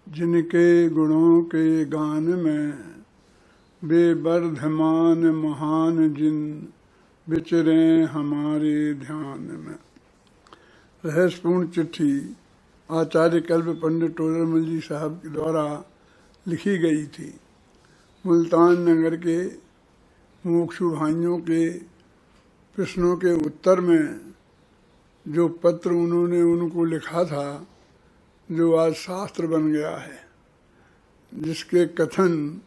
जिनके गुणों के गान में बेबर्धमान महान जिन विचरे हमारे ध्यान में। रहस्यपूर्ण चिट्ठी आचार्य कल्प पंडित टोडरमल जी साहब के द्वारा लिखी गई थी। मुल्तान नगर के मुमुक्षु भाइयों के प्रश्नों के उत्तर में जो पत्र उन्होंने उनको लिखा था, जो आज शास्त्र बन गया है, जिसके कथन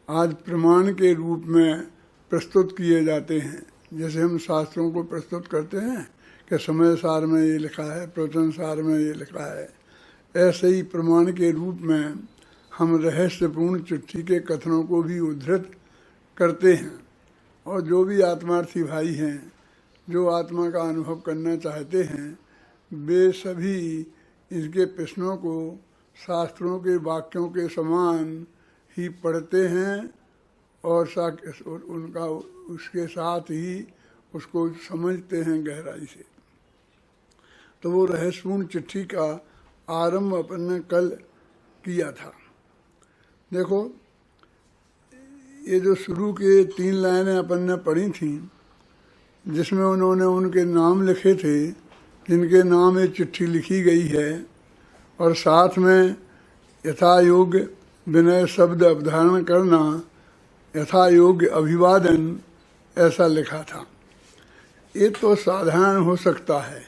आज प्रमाण के रूप में प्रस्तुत किए जाते हैं। जैसे हम शास्त्रों को प्रस्तुत करते हैं कि समय सार में ये लिखा है, प्रवचन सार में ये लिखा है, ऐसे ही प्रमाण के रूप में हम रहस्यपूर्ण चिट्ठी के कथनों को भी उद्धृत करते हैं। और जो भी आत्मार्थी भाई हैं, जो आत्मा का अनुभव करना चाहते हैं, वे सभी इसके प्रश्नों को शास्त्रों के वाक्यों के समान ही पढ़ते हैं और उनका उसके साथ ही उसको समझते हैं गहराई से। तो वो रहस्यपूर्ण चिट्ठी का आरंभ अपन ने कल किया था। देखो, ये जो शुरू के 3 लाइनें अपन ने पढ़ी थी, जिसमें उन्होंने उनके नाम लिखे थे जिनके नाम ये चिट्ठी लिखी गई है, और साथ में यथा योग्य विनय शब्द अवधारण करना, यथा योग्य अभिवादन, ऐसा लिखा था। ये तो साधारण हो सकता है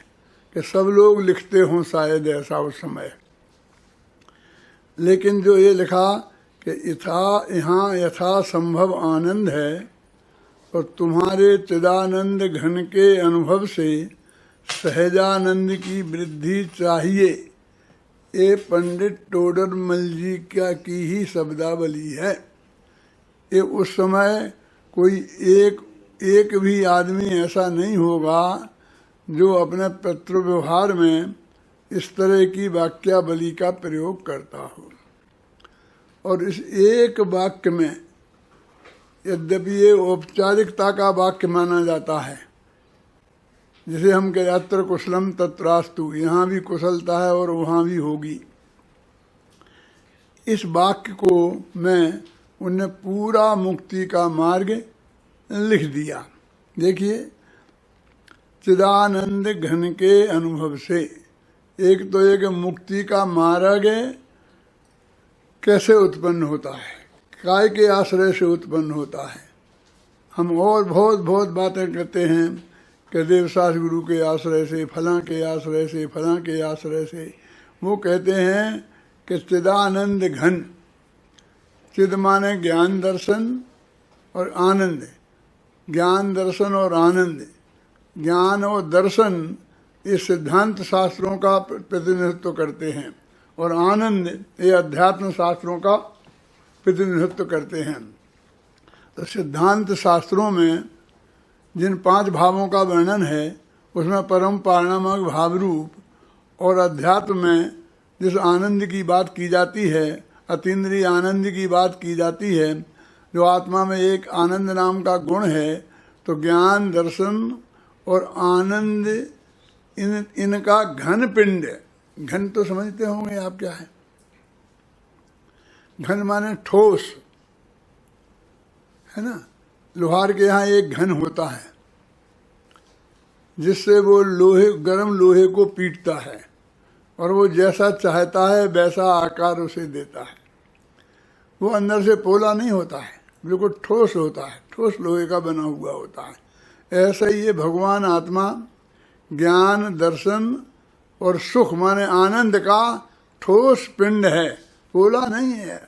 कि सब लोग लिखते हों शायद ऐसा उस समय, लेकिन जो ये लिखा कि यहाँ यथा संभव आनंद है और तुम्हारे चिदानंद घन के अनुभव से सहजानंद की वृद्धि चाहिए, ये पंडित टोडरमल जी की ही शब्दावली है। ये उस समय कोई एक भी आदमी ऐसा नहीं होगा जो अपने पत्र व्यवहार में इस तरह की वाक्यावली का प्रयोग करता हो। और इस एक वाक्य में, यद्यपि ये औपचारिकता का वाक्य माना जाता है, जिसे हम कहते यत्र कुशलम तत्रास्तु, यहाँ भी कुशलता है और वहाँ भी होगी। इस वाक्य को मैं उनने पूरा मुक्ति का मार्ग लिख दिया। देखिए, चिदानंद घन के अनुभव से, एक तो एक मुक्ति का मार्ग कैसे उत्पन्न होता है, काय के आश्रय से उत्पन्न होता है। हम और बहुत बातें करते हैं कि देवशास्त्र गुरु के आश्रय से, फलां के आश्रय से, फलां के आश्रय से। वो कहते हैं कि चिदानंद घन, चिद माने ज्ञान दर्शन और आनंद, ज्ञान दर्शन और आनंद। ज्ञान और दर्शन इस सिद्धांत शास्त्रों का प्रतिनिधित्व करते हैं, और आनंद ये अध्यात्म शास्त्रों का प्रतिनिधित्व करते हैं। तो सिद्धांत शास्त्रों में जिन 5 भावों का वर्णन है, उसमें परम पारणात्मक भाव रूप, और अध्यात्म में जिस आनंद की बात की जाती है, अतीन्द्रिय आनंद की बात की जाती है, जो आत्मा में एक आनंद नाम का गुण है। तो ज्ञान दर्शन और आनंद, इनका घन पिंड, घन तो समझते होंगे आप क्या है। घन माने ठोस, है ना। लोहार के यहाँ एक घन होता है जिससे वो गर्म लोहे को पीटता है, और वो जैसा चाहता है वैसा आकार उसे देता है। वो अंदर से पोला नहीं होता है, बिल्कुल ठोस होता है, ठोस लोहे का बना हुआ होता है। ऐसा ही ये भगवान आत्मा ज्ञान दर्शन और सुख माने आनंद का ठोस पिंड है, पोला नहीं है,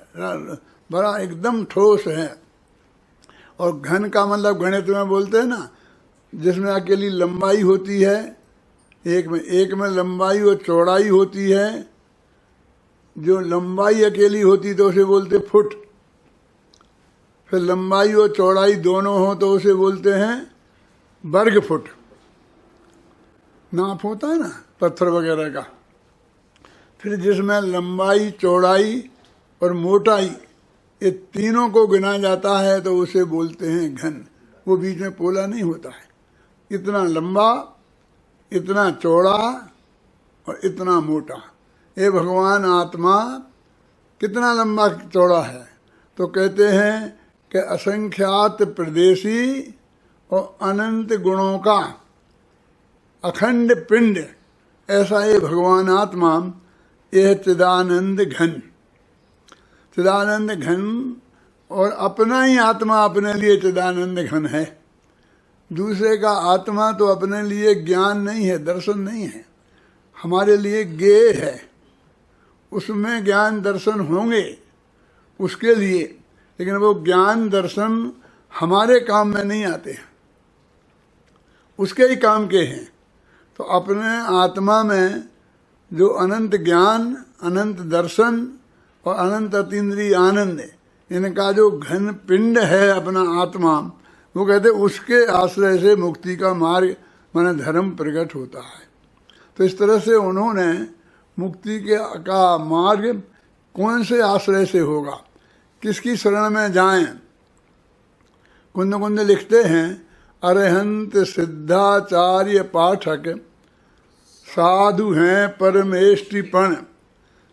बड़ा एकदम ठोस है। और घन का मतलब गणित में बोलते हैं ना, जिसमें अकेली लंबाई होती है, एक में लंबाई और चौड़ाई होती है। जो लंबाई अकेली होती तो उसे बोलते फुट, फिर लंबाई और चौड़ाई दोनों हो तो उसे बोलते हैं वर्ग फुट। नाप होता है ना पत्थर वगैरह का। फिर जिसमें लंबाई चौड़ाई और मोटाई, ये तीनों को गिना जाता है तो उसे बोलते हैं घन। वो बीच में पोला नहीं होता है, इतना लंबा, इतना चौड़ा और इतना मोटा। ये भगवान आत्मा कितना लंबा चौड़ा है? तो कहते हैं कि असंख्यात प्रदेशी और अनंत गुणों का अखंड पिंड, ऐसा ये भगवान आत्मा, यह चिदानंद घन, चिदानंद घन। और अपना ही आत्मा अपने लिए चिदानंद घन है। दूसरे का आत्मा तो अपने लिए ज्ञान नहीं है, दर्शन नहीं है, हमारे लिए ज्ञेय है। उसमें ज्ञान दर्शन होंगे उसके लिए, लेकिन वो ज्ञान दर्शन हमारे काम में नहीं आते हैं, उसके ही काम के हैं। तो अपने आत्मा में जो अनंत ज्ञान, अनंत दर्शन और अनंत अतीन्द्रिय आनंद है, इनका जो घन पिंड है अपना आत्मा, वो कहते उसके आश्रय से मुक्ति का मार्ग माने धर्म प्रकट होता है। तो इस तरह से उन्होंने मुक्ति का मार्ग कौन से आश्रय से होगा, किसकी शरण में जाएं? कुंद कुंद लिखते हैं, अरहंत सिद्धाचार्य पाठक साधु हैं परमेष्टिपण,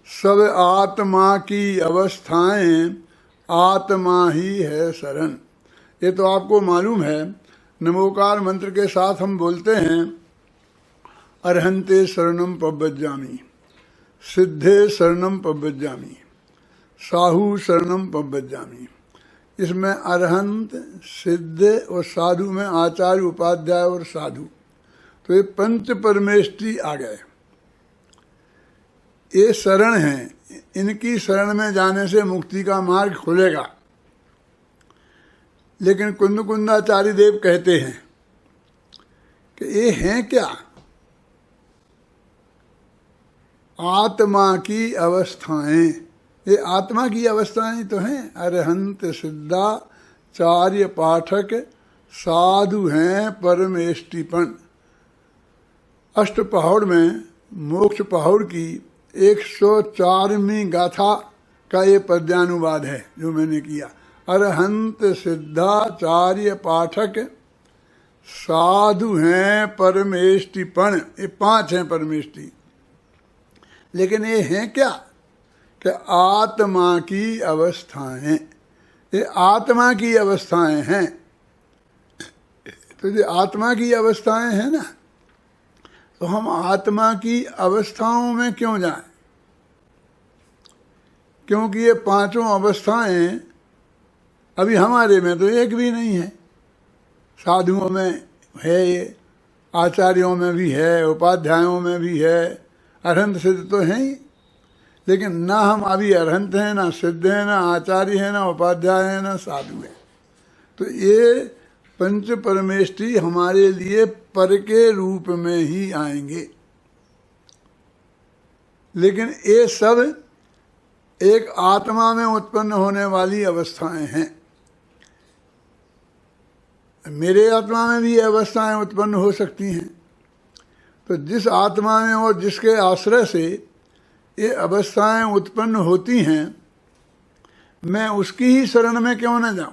सब आत्मा की अवस्थाएं आत्मा ही है शरण। ये तो आपको मालूम है, नमोकार मंत्र के साथ हम बोलते हैं, अरहंते शरणम पव्वज्जामि, सिद्धे शरणम पव्वज्जामि, साहु शरणम पव्वज्जामि। इसमें अरहंत, सिद्ध और साधु में आचार्य, उपाध्याय और साधु, तो ये पंच परमेष्टि आ गए। ये शरण हैं, इनकी शरण में जाने से मुक्ति का मार्ग खुलेगा। लेकिन कुंद कुंदाचार्य देव कहते हैं कि ये हैं क्या? आत्मा की अवस्थाएं, ये आत्मा की अवस्थाएं तो हैं। अरहंत सिद्धाचार्य पाठक साधु हैं परमेष्टिपन। अष्ट पहौड़ में मोक्ष पहौड़ की 104वीं गाथा का ये पद्यानुवाद है जो मैंने किया। अरहंत सिद्धाचार्य पाठक साधु हैं परमेष्टिपण, ये 5 हैं परमेष्टि। लेकिन ये हैं क्या? कि आत्मा की अवस्थाएं, ये आत्मा की अवस्थाएं हैं। तो ये आत्मा की अवस्थाएं हैं ना, तो हम आत्मा की अवस्थाओं में क्यों जाएं? क्योंकि ये 5 अवस्थाएं अभी हमारे में तो एक भी नहीं है। साधुओं में है, ये आचार्यों में भी है, उपाध्यायों में भी है, अरहंत सिद्ध तो हैं ही। लेकिन ना हम अभी अरहंत हैं, ना सिद्ध हैं, ना आचार्य हैं, ना उपाध्याय हैं, ना साधु हैं। तो ये पंच परमेष्टि हमारे लिए पर के रूप में ही आएंगे। लेकिन ये सब एक आत्मा में उत्पन्न होने वाली अवस्थाएं हैं। मेरे आत्मा में भी ये अवस्थाएं उत्पन्न हो सकती हैं। तो जिस आत्मा में और जिसके आश्रय से ये अवस्थाएं उत्पन्न होती हैं, मैं उसकी ही शरण में क्यों न जाऊं?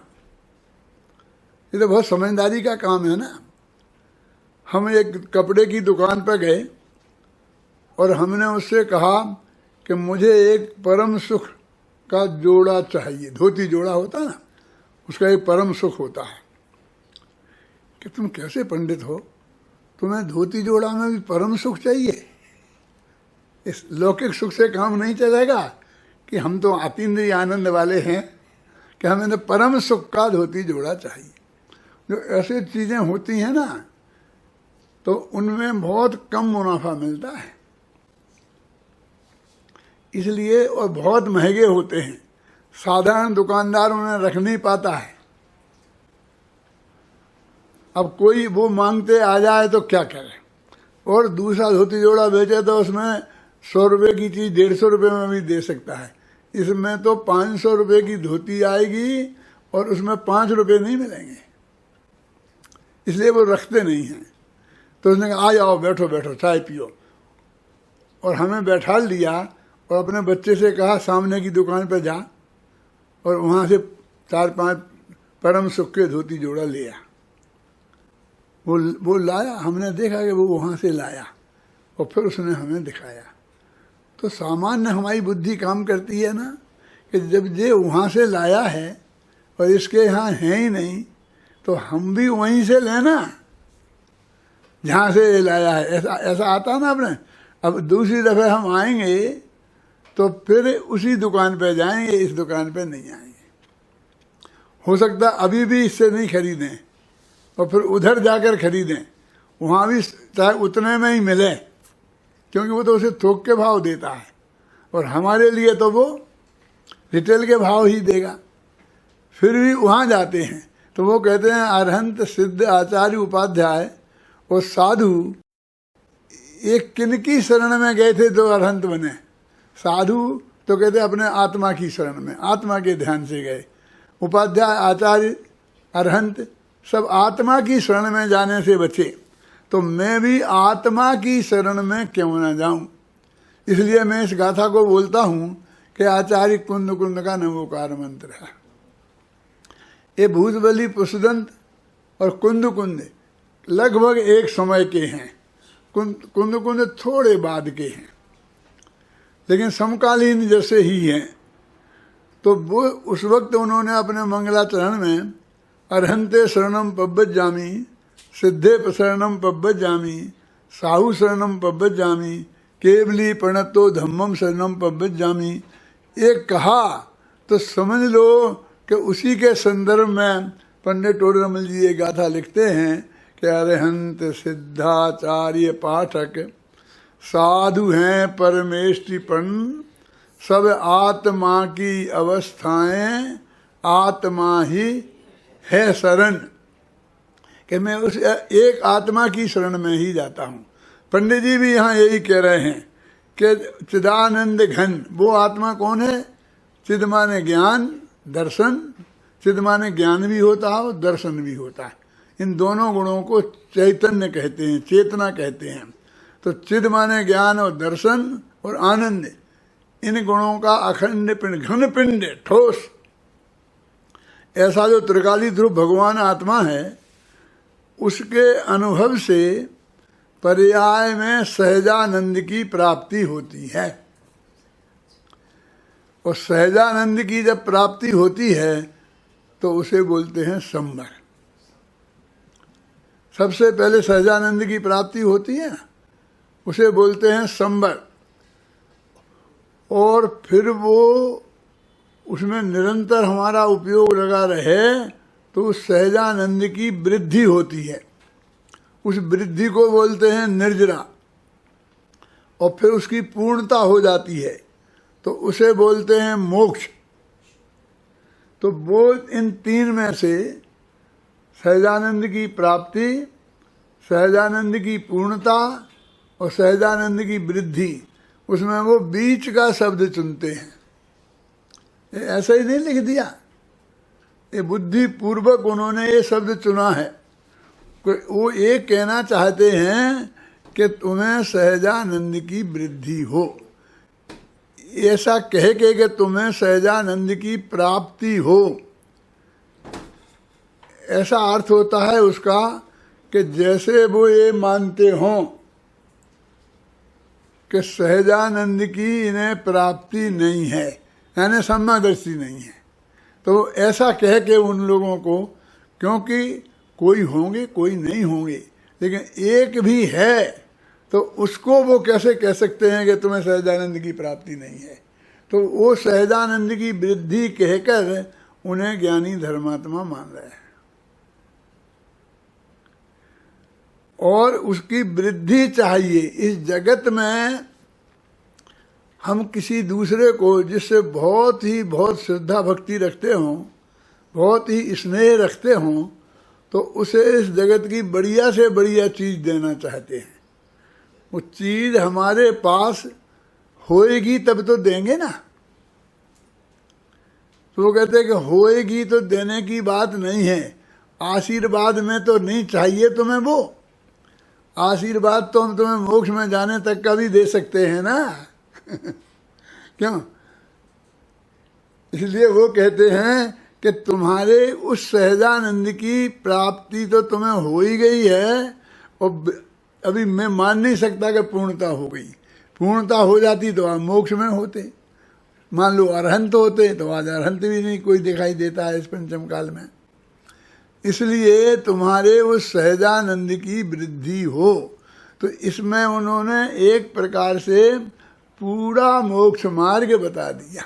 ये तो बहुत समझदारी का काम है ना। हम एक कपड़े की दुकान पर गए और हमने उससे कहा कि मुझे एक परम सुख का जोड़ा चाहिए। धोती जोड़ा होता ना, उसका एक परम सुख होता है। कि तुम कैसे पंडित हो, तुम्हें धोती जोड़ा में भी परम सुख चाहिए? इस लौकिक सुख से काम नहीं चलेगा कि हम तो अतीन्द्रिय आनंद वाले हैं, कि हमें तो परम सुख का धोती जोड़ा चाहिए। जो ऐसी चीज़ें होती हैं ना, तो उनमें बहुत कम मुनाफा मिलता है, इसलिए और बहुत महंगे होते हैं। साधारण दुकानदार उन्हें रख नहीं पाता है। अब कोई वो मांगते आ जाए तो क्या करे, और दूसरा धोती जोड़ा बेचे तो उसमें 100 रुपये की चीज़ 150 रुपये में भी दे सकता है। इसमें तो 500 रुपये की धोती आएगी और उसमें 5 रुपये नहीं मिलेंगे, इसलिए वो रखते नहीं हैं। तो उसने कहा, आ जाओ, बैठो बैठो, चाय पियो। और हमें बैठा लिया और अपने बच्चे से कहा, सामने की दुकान पर जा और वहाँ से 4-5 परम सुख के धोती जोड़ा लिया। वो लाया, हमने देखा कि वो वहाँ से लाया और फिर उसने हमें दिखाया। तो सामान्य हमारी बुद्धि काम करती है ना, कि जब ये वहाँ से लाया है और इसके यहाँ है ही नहीं, तो हम भी वहीं से लेना जहाँ से ये लाया है। ऐसा ऐसा आता ना अपने। अब दूसरी दफ़े हम आएंगे तो फिर उसी दुकान पे जाएंगे, इस दुकान पे नहीं आएंगे। हो सकता अभी भी इससे नहीं खरीदें और फिर उधर जाकर खरीदें, वहाँ भी चाहे उतने में ही मिले, क्योंकि वो तो उसे थोक के भाव देता है और हमारे लिए तो वो रिटेल के भाव ही देगा। फिर भी वहाँ जाते हैं तो वो कहते हैं अरहंत सिद्ध आचार्य उपाध्याय और साधु एक किनकी शरण में गए थे जो अरहंत बने? साधु तो कहते अपने आत्मा की शरण में, आत्मा के ध्यान से गए। उपाध्याय, आचार्य, अरहंत सब आत्मा की शरण में जाने से बचे। तो मैं भी आत्मा की शरण में क्यों ना जाऊं? इसलिए मैं इस गाथा को बोलता हूं कि आचार्य कुंद कुंद का नमोकार मंत्र है। ये भूतबली, पुष्पदंत और कुंद कुंद लगभग एक समय के हैं। कुंद कुंद थोड़े बाद के हैं, लेकिन समकालीन जैसे ही हैं। तो वो उस वक्त उन्होंने अपने मंगलाचरण में अरहंते शरणम पब्बजामि, सिद्धे शरणम पब्बजामि, साहु शरणम पब्बजामि, केवली प्रणतो धम्मम शरणम पब्बजामि एक कहा, तो समझ लो कि उसी के संदर्भ में पंडित टोडरमल जी ये गाथा लिखते हैं कि अरहंत सिद्धाचार्य पाठक साधु हैं परमेष्टिपन, सब आत्मा की अवस्थाएं आत्मा ही है शरण। कि मैं उस एक आत्मा की शरण में ही जाता हूँ। पंडित जी भी यहाँ यही कह रहे हैं कि चिदानंद घन, वो आत्मा कौन है? चिद माने ज्ञान, दर्शन। चिद माने ज्ञान भी होता है और दर्शन भी होता है। इन दोनों गुणों को चैतन्य कहते हैं, चेतना कहते हैं। तो चिद माने ज्ञान और दर्शन और आनंद, इन गुणों का अखंड पिंड, घन पिंड, ठोस। ऐसा जो त्रिकाली ध्रुव भगवान आत्मा है, उसके अनुभव से पर्याय में सहजानंद की प्राप्ति होती है। और सहजानंद की जब प्राप्ति होती है तो उसे बोलते हैं संवर। सबसे पहले सहजानंद की प्राप्ति होती है ना, उसे बोलते हैं संवर। और फिर वो उसमें निरंतर हमारा उपयोग लगा रहे तो उस सहजानंद की वृद्धि होती है। उस वृद्धि को बोलते हैं निर्जरा। और फिर उसकी पूर्णता हो जाती है तो उसे बोलते हैं मोक्ष। तो वो इन तीन में से सहजानंद की प्राप्ति, सहजानंद की पूर्णता और सहजानंद की वृद्धि, उसमें वो बीच का शब्द चुनते हैं। ऐसा ही नहीं लिख दिया, ये बुद्धि पूर्वक उन्होंने ये शब्द चुना है। वो ये कहना चाहते हैं कि तुम्हें सहजानंद की वृद्धि हो, ऐसा कह के कि तुम्हें सहजानंद की प्राप्ति हो। ऐसा अर्थ होता है उसका कि जैसे वो ये मानते हों कि सहजानंद की इन्हें प्राप्ति नहीं है, यानी सम्मादर्शी नहीं है, तो ऐसा कह के उन लोगों को, क्योंकि कोई होंगे कोई नहीं होंगे, लेकिन एक भी है, तो उसको वो कैसे कह सकते हैं कि तुम्हें सहजानंद की प्राप्ति नहीं है? तो वो सहजानंद की वृद्धि कहकर उन्हें ज्ञानी धर्मात्मा मान रहे हैं। और उसकी वृद्धि चाहिए। इस जगत में हम किसी दूसरे को जिससे बहुत श्रद्धा भक्ति रखते हों, बहुत ही स्नेह रखते हों, तो उसे इस जगत की बढ़िया से बढ़िया चीज़ देना चाहते हैं। वो चीज़ हमारे पास होएगी तब तो देंगे ना। तो वो कहते हैं कि होएगी तो देने की बात नहीं है, आशीर्वाद में तो नहीं चाहिए तुम्हें। वो आशीर्वाद तो हम तुम्हें मोक्ष में जाने तक का भी दे सकते हैं ना। क्यों? इसलिए वो कहते हैं कि तुम्हारे उस सहजानंद की प्राप्ति तो तुम्हें हो ही गई है, और अभी मैं मान नहीं सकता कि पूर्णता हो गई। पूर्णता हो जाती तो आप मोक्ष में होते। मान लो अरहंत होते तो आज अरहंत भी नहीं कोई दिखाई देता है इस पंचम काल में। इसलिए तुम्हारे उस सहजानंद की वृद्धि हो। तो इसमें उन्होंने एक प्रकार से पूरा मोक्ष मार्ग बता दिया।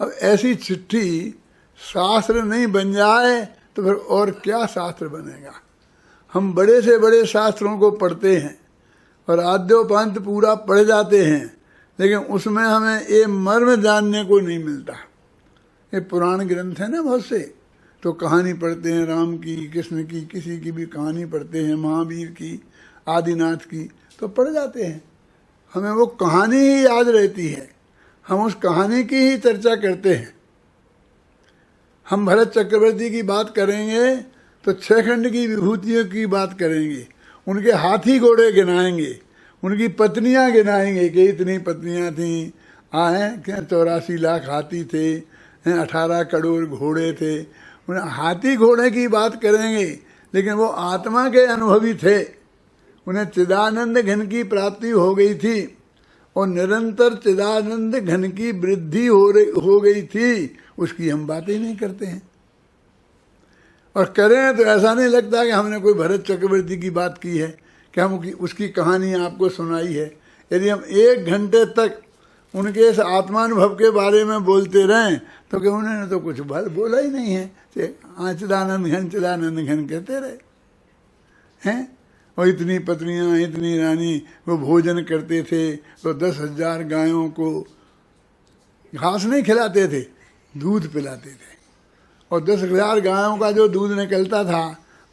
अब ऐसी चिट्ठी शास्त्र नहीं बन जाए तो फिर और क्या शास्त्र बनेगा। हम बड़े से बड़े शास्त्रों को पढ़ते हैं और आद्योपांत पूरा पढ़ जाते हैं, लेकिन उसमें हमें ये मर्म जानने को नहीं मिलता। ये पुराण ग्रंथ है ना बहुत से, तो कहानी पढ़ते हैं राम की, कृष्ण की, किसी की भी कहानी पढ़ते हैं, महावीर की, आदिनाथ की, तो पढ़ जाते हैं। हमें वो कहानी ही याद रहती है, हम उस कहानी की ही चर्चा करते हैं। हम भरत चक्रवर्ती की बात करेंगे तो 6 खंड की विभूतियों की बात करेंगे, उनके हाथी घोड़े गिनाएंगे, उनकी पत्नियां गिनाएंगे कि इतनी पत्नियां थीं, आए क्या 84 लाख हाथी थे, 18 करोड़ घोड़े थे। उन हाथी घोड़े की बात करेंगे, लेकिन वो आत्मा के अनुभवी थे, उन्हें चिदानंद घन की प्राप्ति हो गई थी और निरंतर चिदानंद घन की वृद्धि हो गई थी। उसकी हम बात ही नहीं करते हैं, और करें तो ऐसा नहीं लगता कि हमने कोई भरत चक्रवर्ती की बात की है, कि हम उसकी कहानी आपको सुनाई है। यदि हम 1 घंटे तक उनके इस आत्मानुभव के बारे में बोलते रहें तो कि उन्होंने तो कुछ बोला ही नहीं है, चिदानंद घन कहते रहे हैं। और इतनी पत्नियां, इतनी रानी, वो भोजन करते थे तो 10,000 गायों को घास नहीं खिलाते थे, दूध पिलाते थे, और 10,000 गायों का जो दूध निकलता था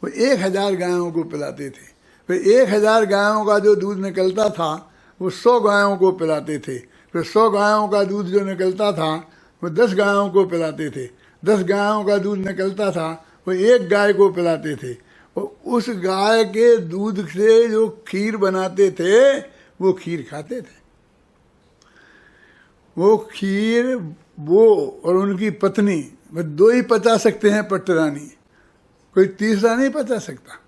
वो 1,000 गायों को पिलाते थे। फिर 1,000 गायों का जो दूध निकलता था वो 100 गायों को पिलाते थे। फिर 100 गायों का दूध जो निकलता था वो 10 गायों को पिलाते थे। 10 गायों का दूध निकलता था वो 1 गाय को पिलाते थे। और उस गाय के दूध से जो खीर बनाते थे वो खीर खाते थे। वो खीर वो और उनकी पत्नी, वो 2 ही पचा सकते हैं पट्टरानी, कोई तीसरा नहीं पचा सकता।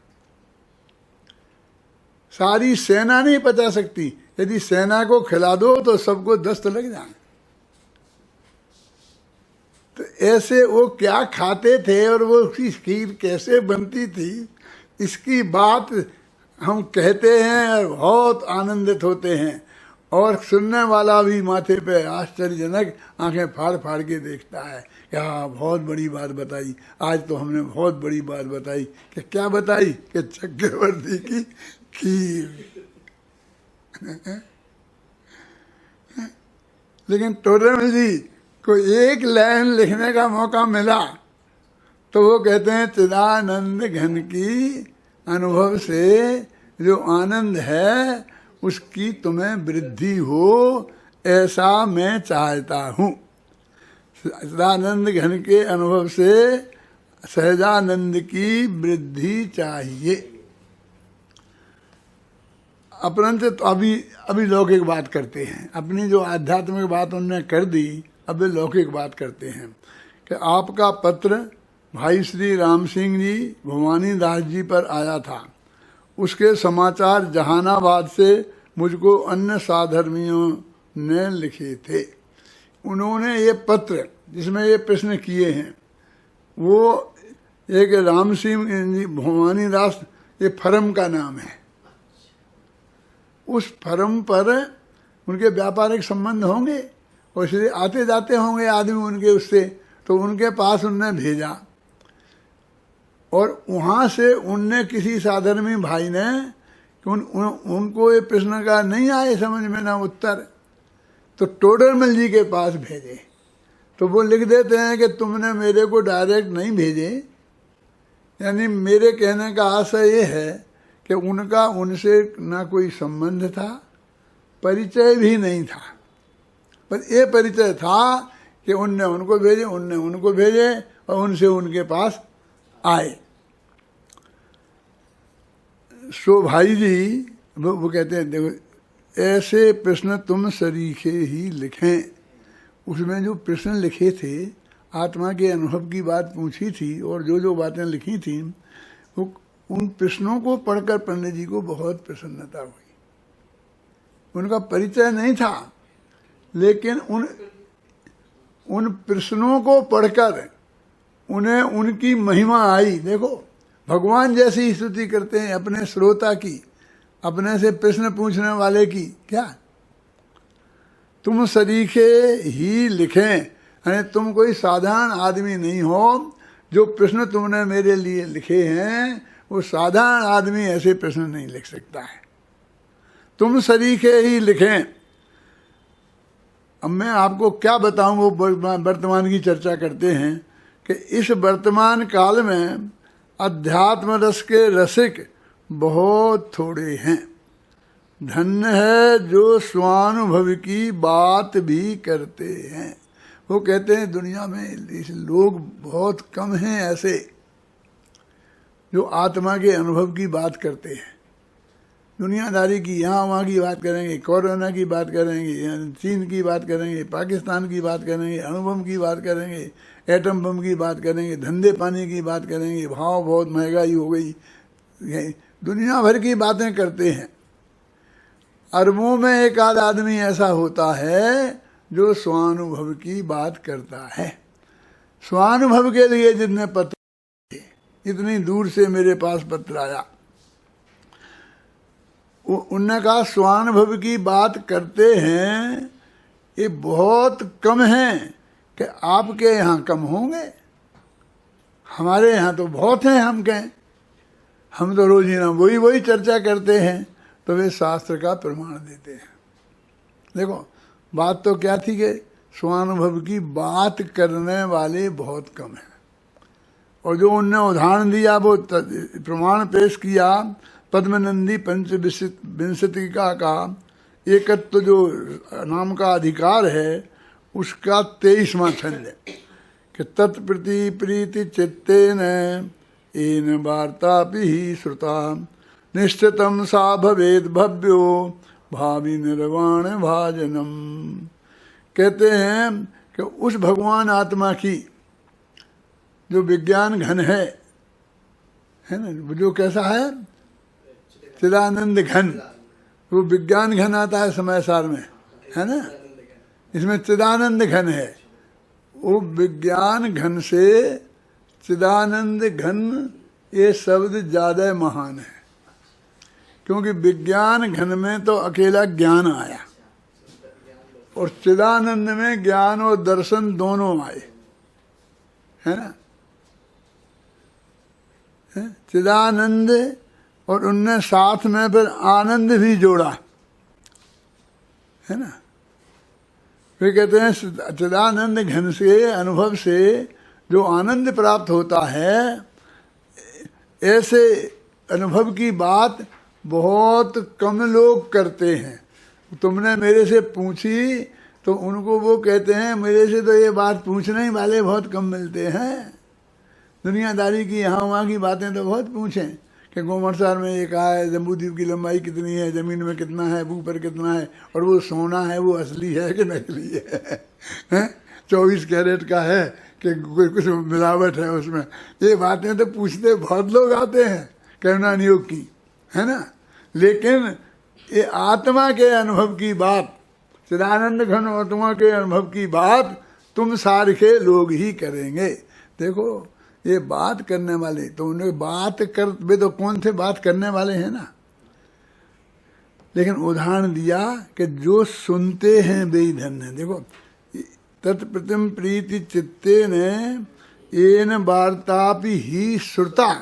सारी सेना नहीं पचा सकती। यदि सेना को खिला दो तो सबको दस्त लग जाए। तो ऐसे वो क्या खाते थे और वो उसकी खीर कैसे बनती थी, इसकी बात हम कहते हैं और बहुत आनंदित होते हैं, और सुनने वाला भी माथे पे आश्चर्यजनक आंखें फाड़ फाड़ के देखता है कि हाँ बहुत बड़ी बात बताई, आज तो हमने बहुत बड़ी बात बताई। कि क्या बताई? कि चक्रवर्ती की खीर। लेकिन टोडरमल जी को 1 लाइन लिखने का मौका मिला तो वो कहते हैं चिदानंद घन की अनुभव से जो आनंद है उसकी तुम्हें वृद्धि हो, ऐसा मैं चाहता हूँ। चिदानंद घन के अनुभव से सहजानंद की वृद्धि चाहिए। अपरंतु तो अभी लौकिक बात करते हैं। अपनी जो आध्यात्मिक बात उन्होंने कर दी, अभी लौकिक बात करते हैं कि आपका पत्र भाई श्री राम सिंह जी भवानी दास जी पर आया था। उसके समाचार जहानाबाद से मुझको अन्य साधर्मियों ने लिखे थे। उन्होंने ये पत्र जिसमें ये प्रश्न किए हैं, वो एक राम सिंह भवानी दास, ये फर्म का नाम है। उस फर्म पर उनके व्यापारिक संबंध होंगे और इसलिए आते जाते होंगे आदमी उनके उससे, तो उनके पास उनने भेजा और वहाँ से उनने किसी साधर्मी भाई ने उनको ये प्रश्न का नहीं आए समझ में ना उत्तर, तो टोडरमल जी के पास भेजे। तो वो लिख देते हैं कि तुमने मेरे को डायरेक्ट नहीं भेजे, यानी मेरे कहने का आशय ये है कि उनका उनसे ना कोई संबंध था, परिचय भी नहीं था, पर ये परिचय था कि उनने उनको भेजे, उनने उनको भेजे और उनसे उनके पास आए। सो भाई जी वो कहते हैं देखो ऐसे प्रश्न तुम सरीखे ही लिखें। उसमें जो प्रश्न लिखे थे, आत्मा के अनुभव की बात पूछी थी और जो जो बातें लिखी थी, वो उन प्रश्नों को पढ़कर पंडित जी को बहुत प्रसन्नता हुई। उनका परिचय नहीं था, लेकिन उन प्रश्नों को पढ़कर उन्हें उनकी महिमा आई। देखो भगवान जैसी स्तुति करते हैं अपने श्रोता की, अपने से प्रश्न पूछने वाले की। क्या तुम सरीखे ही लिखें, यानी तुम कोई साधारण आदमी नहीं हो। जो प्रश्न तुमने मेरे लिए लिखे हैं वो साधारण आदमी ऐसे प्रश्न नहीं लिख सकता है। तुम सरीखे ही लिखें। अब मैं आपको क्या बताऊं, वो वर्तमान की चर्चा करते हैं कि इस वर्तमान काल में अध्यात्म रस के रसिक बहुत थोड़े हैं। धन्य है जो स्वानुभव की बात भी करते हैं। वो कहते हैं दुनिया में लोग बहुत कम हैं ऐसे जो आत्मा के अनुभव की बात करते हैं। दुनियादारी की यहाँ वहाँ की बात करेंगे, कोरोना की बात करेंगे, चीन की बात करेंगे, पाकिस्तान की बात करेंगे, अणुबम की बात करेंगे, एटम बम की बात करेंगे, धंधे पानी की बात करेंगे, भाव बहुत महंगाई हो गई, दुनिया भर की बातें करते हैं। अरबों में एक आध आदमी ऐसा होता है जो स्वानुभव की बात करता है। स्वानुभव के लिए जितने पत्र, इतनी दूर से मेरे पास पत्र आया, उनने कहा स्वानुभव की बात करते हैं, ये बहुत कम हैं कि आपके यहाँ कम होंगे, हमारे यहाँ तो बहुत हैं। हम तो रोज ही ना वही चर्चा करते हैं, तो वे शास्त्र का प्रमाण देते हैं। देखो बात तो क्या थी कि स्वानुभव की बात करने वाले बहुत कम हैं, और जो उनने उदाहरण दिया वो प्रमाण पेश किया। पद्मनंदी पंचविंशतिका का एकत्व जो नाम का अधिकार है उसका 23वां छंद कि तत्प्रति प्रीति चित्तेन एन वार्तापि ही श्रुता निश्चितम सा भवेद भव्यो भावी निर्वाण भाजनम। कहते हैं कि उस भगवान आत्मा की जो विज्ञान घन है ना, जो कैसा है, चिदानंद घन। वो विज्ञान घन आता है समय सार में, है ना, इसमें चिदानंद घन है। वो विज्ञान घन से चिदानंद घन ये शब्द ज्यादा महान है, क्योंकि विज्ञान घन में तो अकेला ज्ञान आया और चिदानंद में ज्ञान और दर्शन दोनों आए, है ना। चिदानंद और उनने साथ में फिर आनंद भी जोड़ा, है ना। वे कहते हैं चिदानंद घन से अनुभव से जो आनंद प्राप्त होता है, ऐसे अनुभव की बात बहुत कम लोग करते हैं। तुमने मेरे से पूछी तो उनको वो कहते हैं मेरे से तो ये बात पूछने ही वाले बहुत कम मिलते हैं। दुनियादारी की यहाँ वहाँ की बातें तो बहुत पूछें कि गोमरसार में ये कहा है, जम्बूद्वीप की लंबाई कितनी है, जमीन में कितना है, ऊपर कितना है, और वो सोना है वो असली है कि नकली है, 24 कैरेट का है कि कुछ मिलावट है उसमें। ये बातें तो पूछते बहुत लोग आते हैं करुणा नियोग की, है ना। लेकिन ये आत्मा के अनुभव की बात, चिदानंद घन आत्मा के अनुभव की बात तुम सारखे लोग ही करेंगे। देखो ये बात करने वाले तो उन्हें बात कर, वे तो कौन थे बात करने वाले हैं ना, लेकिन उदाहरण दिया कि जो सुनते हैं वे ही धन्य है। देखो तत्प्रतिम प्रीति चित्ते ने एन वार्तापि ही श्रुता,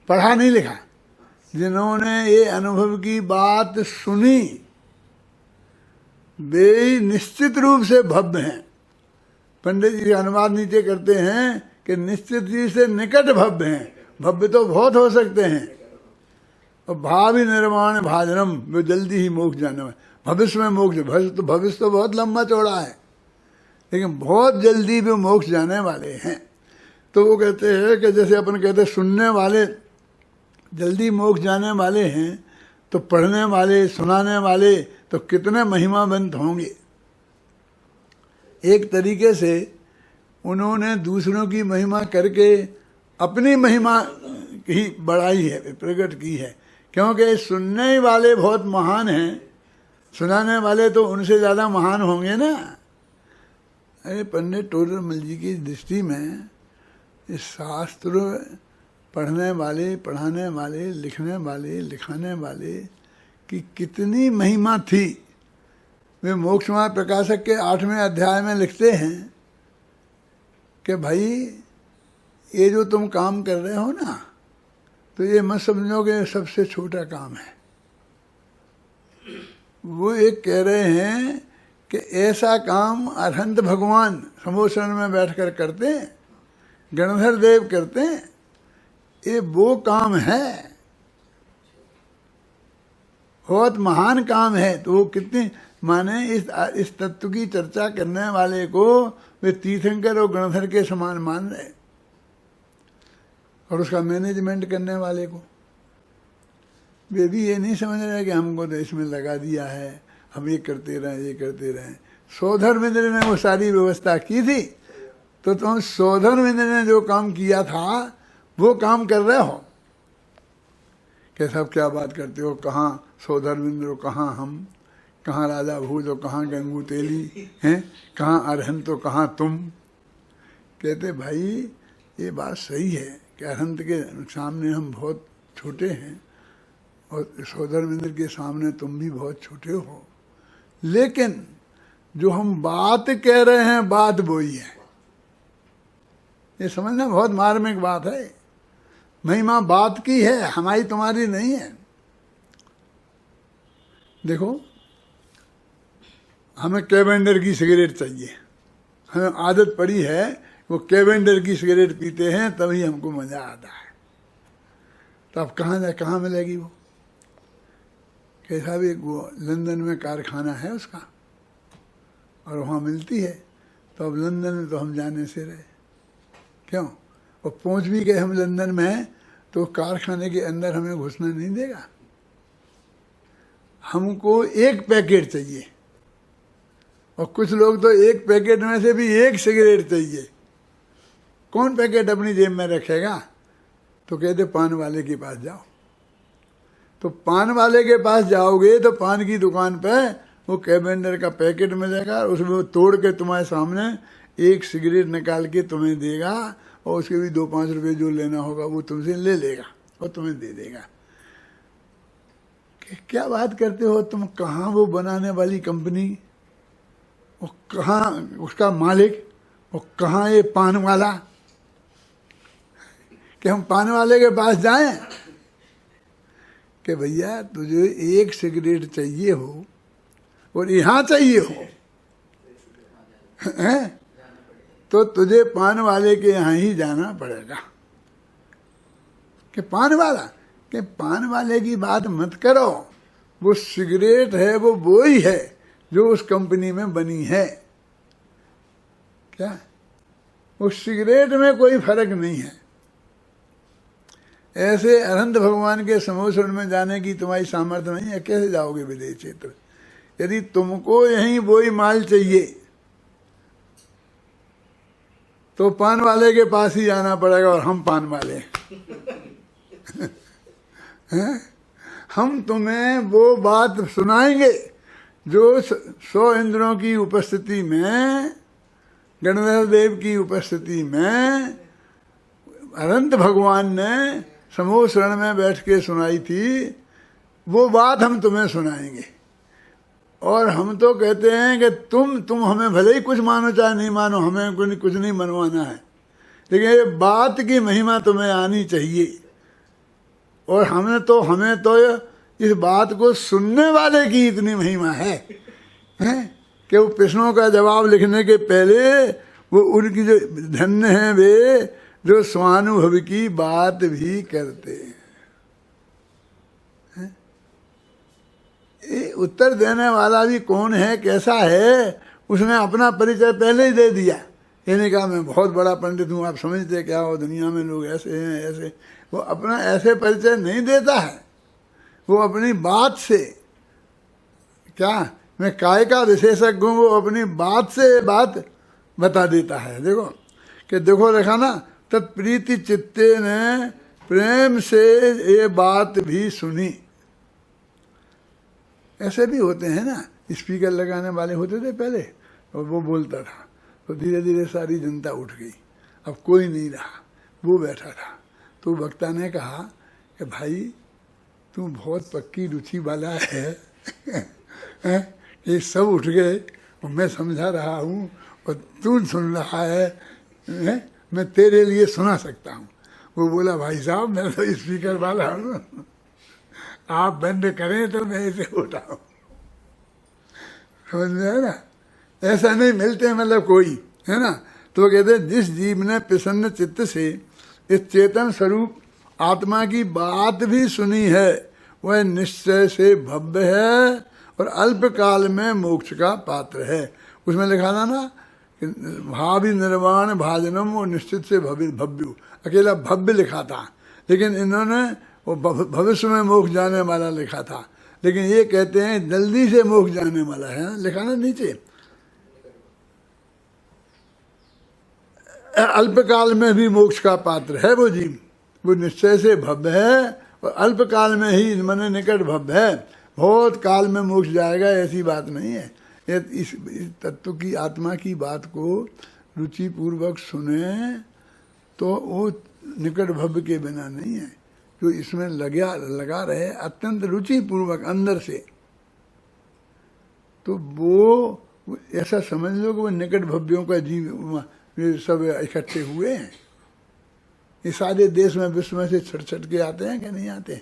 पढ़ा नहीं लिखा, जिन्होंने ये अनुभव की बात सुनी वे निश्चित रूप से भव्य हैं। पंडित जी अनुवाद नीचे करते हैं कि निश्चित जी से निकट भव्य हैं। भव्य तो बहुत हो सकते हैं, और भावी निर्वाण भाजनम, वे जल्दी ही मोक्ष जाने वाले। भविष्य में मोक्ष, भविष्य तो बहुत लंबा चौड़ा है, लेकिन बहुत जल्दी वे मोक्ष जाने वाले हैं। तो वो कहते हैं कि जैसे अपन कहते हैं सुनने वाले जल्दी मोक्ष जाने वाले हैं, तो पढ़ने वाले सुनाने वाले तो कितने महिमावंत होंगे। एक तरीके से उन्होंने दूसरों की महिमा करके अपनी महिमा ही बढ़ाई है, प्रकट की है, क्योंकि सुनने वाले बहुत महान हैं सुनाने वाले तो उनसे ज़्यादा महान होंगे ना। अरे पंडित टोडरमल जी की दृष्टि में इस शास्त्र पढ़ने वाले, पढ़ाने वाले, लिखने वाले, लिखाने वाले की कितनी महिमा थी। वे मोक्षमार्ग प्रकाशक के 8वें अध्याय में लिखते हैं कि भाई ये जो तुम काम कर रहे हो ना, तो ये मत समझो कि सबसे छोटा काम है। वो एक कह रहे हैं कि ऐसा काम अरहंत भगवान समोसरण में बैठकर करते हैं, गणधर देव करते हैं, ये वो काम है, बहुत महान काम है। तो वो कितनी माने इस तत्व की चर्चा करने वाले को वे तीर्थंकर और गणधर के समान मान रहे, और उसका मैनेजमेंट करने वाले को वे भी ये नहीं समझ रहे कि हमको तो इसमें लगा दिया है, हम ये करते रहें, ये करते रहें। सौधर्मेंद्र ने वो सारी व्यवस्था की थी, तो तुम सौधर्मेंद्र ने जो काम किया था वो काम कर रहे हो। कि सब क्या बात करते हो, कहाँ सौधर्मेंद्र हो, कहाँ हम, कहाँ राजा भूज हो, कहाँ गंगू तेली हैं, कहाँ अरहंत हो, कहाँ तुम। कहते भाई ये बात सही है कि अरहंत के सामने हम बहुत छोटे हैं और सौधर्मेंद्र के सामने तुम भी बहुत छोटे हो, लेकिन जो हम बात कह रहे हैं बात वही है। ये समझना बहुत मार्मिक बात है। महिमा बात की है, हमारी तुम्हारी नहीं है। देखो हमें कैवेंडर की सिगरेट चाहिए, हमें आदत पड़ी है वो कैवेंडर की सिगरेट पीते हैं तभी हमको मजा आता है। तो अब कहाँ मिलेगी वो? कैसा भी वो लंदन में कारखाना है उसका और वहाँ मिलती है, तो अब लंदन में तो हम जाने से रहे। क्यों? और पहुँच भी गए हम लंदन में तो कारखाने के अंदर हमें घुसना नहीं देगा। हमको एक पैकेट चाहिए, और कुछ लोग तो एक पैकेट में से भी एक सिगरेट चाहिए। कौन पैकेट अपनी जेब में रखेगा? तो कहते पान वाले के पास जाओ। तो पान वाले के पास जाओगे तो पान की दुकान पे वो कैवेंडर का पैकेट मिलेगा, उसमें वो तोड़ के तुम्हारे सामने एक सिगरेट निकाल के तुम्हें देगा, और उसके भी 2-5 रुपए जो लेना होगा वो तुमसे ले लेगा और तुम्हें दे देगा। क्या बात करते हो तुम? कहाँ वो बनाने वाली कंपनी, वो कहाँ उसका मालिक, वो कहाँ ये पान वाला, कि हम पान वाले के पास जाएं कि भैया तुझे एक सिगरेट चाहिए हो और यहाँ चाहिए हो हैं, तो तुझे पान वाले के यहाँ ही जाना पड़ेगा। कि पान वाला, कि पान वाले की बात मत करो, वो सिगरेट है वो ही है जो उस कंपनी में बनी है। क्या? उस सिगरेट में कोई फर्क नहीं है। ऐसे अनंत भगवान के समोसरण में जाने की तुम्हारी सामर्थ्य नहीं है, कैसे जाओगे विदेश क्षेत्र? यदि तुमको यहीं वही माल चाहिए तो पान वाले के पास ही जाना पड़ेगा, और हम पान वाले हैं। हम तुम्हें वो बात सुनाएंगे जो 100 इंद्रों की उपस्थिति में, गणधर देव की उपस्थिति में अनंत भगवान ने समोसरण में बैठ के सुनाई थी। वो बात हम तुम्हें सुनाएंगे। और हम तो कहते हैं कि तुम हमें भले ही कुछ मानो चाहे नहीं मानो, हमें कुछ नहीं मनवाना है, लेकिन ये बात की महिमा तुम्हें आनी चाहिए। और हमें तो इस बात को सुनने वाले की इतनी महिमा है कि वो प्रश्नों का जवाब लिखने के पहले वो उनकी जो धन्य हैं वे जो स्वानुभव की बात भी करते हैं। ये उत्तर देने वाला भी कौन है, कैसा है, उसने अपना परिचय पहले ही दे दिया। ये नहीं कहा मैं बहुत बड़ा पंडित हूँ, आप समझते क्या हो, दुनिया में लोग ऐसे हैं ऐसे। वो अपना ऐसे परिचय नहीं देता है, वो अपनी बात से, क्या मैं काय का विशेषज्ञ हूँ, वो अपनी बात से बात बता देता है। देखो देखा ना, तत्प्रीति चित्ते ने प्रेम से ये बात भी सुनी। ऐसे भी होते हैं ना, स्पीकर लगाने वाले होते थे पहले, और वो बोलता था तो धीरे धीरे सारी जनता उठ गई, अब कोई नहीं रहा, वो बैठा था। तो वक्ता ने कहा कि भाई तू बहुत पक्की रुचि वाला है ये सब उठ गए और मैं समझा रहा हूँ और तू सुन रहा है, मैं तेरे लिए सुना सकता हूँ। वो बोला भाई साहब मैं तो स्पीकर वाला हूँ, आप बंद करें तो मैं इसे उठाऊँ। समझ में है ना, ऐसा नहीं मिलते मतलब कोई, है ना। तो कहते जिस जीव ने प्रसन्न चित्त से इस चेतन स्वरूप आत्मा की बात भी सुनी है वह निश्चय से भव्य है और अल्प काल में मोक्ष का पात्र है। उसमें लिखा था ना कि भावी निर्वाण भाजनम और निश्चित से भव्य, अकेला भव्य लिखा था, लेकिन इन्होंने वो भविष्य में मोक्ष जाने वाला लिखा था। लेकिन ये कहते हैं जल्दी से मोक्ष जाने वाला है, लिखा ना नीचे, अल्पकाल में भी मोक्ष का पात्र है वो जीव, वो निश्चय से भव्य है और अल्पकाल में ही मैंने निकट भव्य है, बहुत काल में मोक्ष जाएगा ऐसी बात नहीं है। इस तत्व की आत्मा की बात को रुचि पूर्वक सुने तो वो निकट भव्य के बिना नहीं है, जो इसमें लगा रहे अत्यंत रुचि पूर्वक अंदर से, तो वो ऐसा समझ लो कि वो निकट भव्यों का जीव ये सब इकट्ठे हुए हैं। ये सारे देश में विश्व में से छट के आते हैं कि नहीं आते।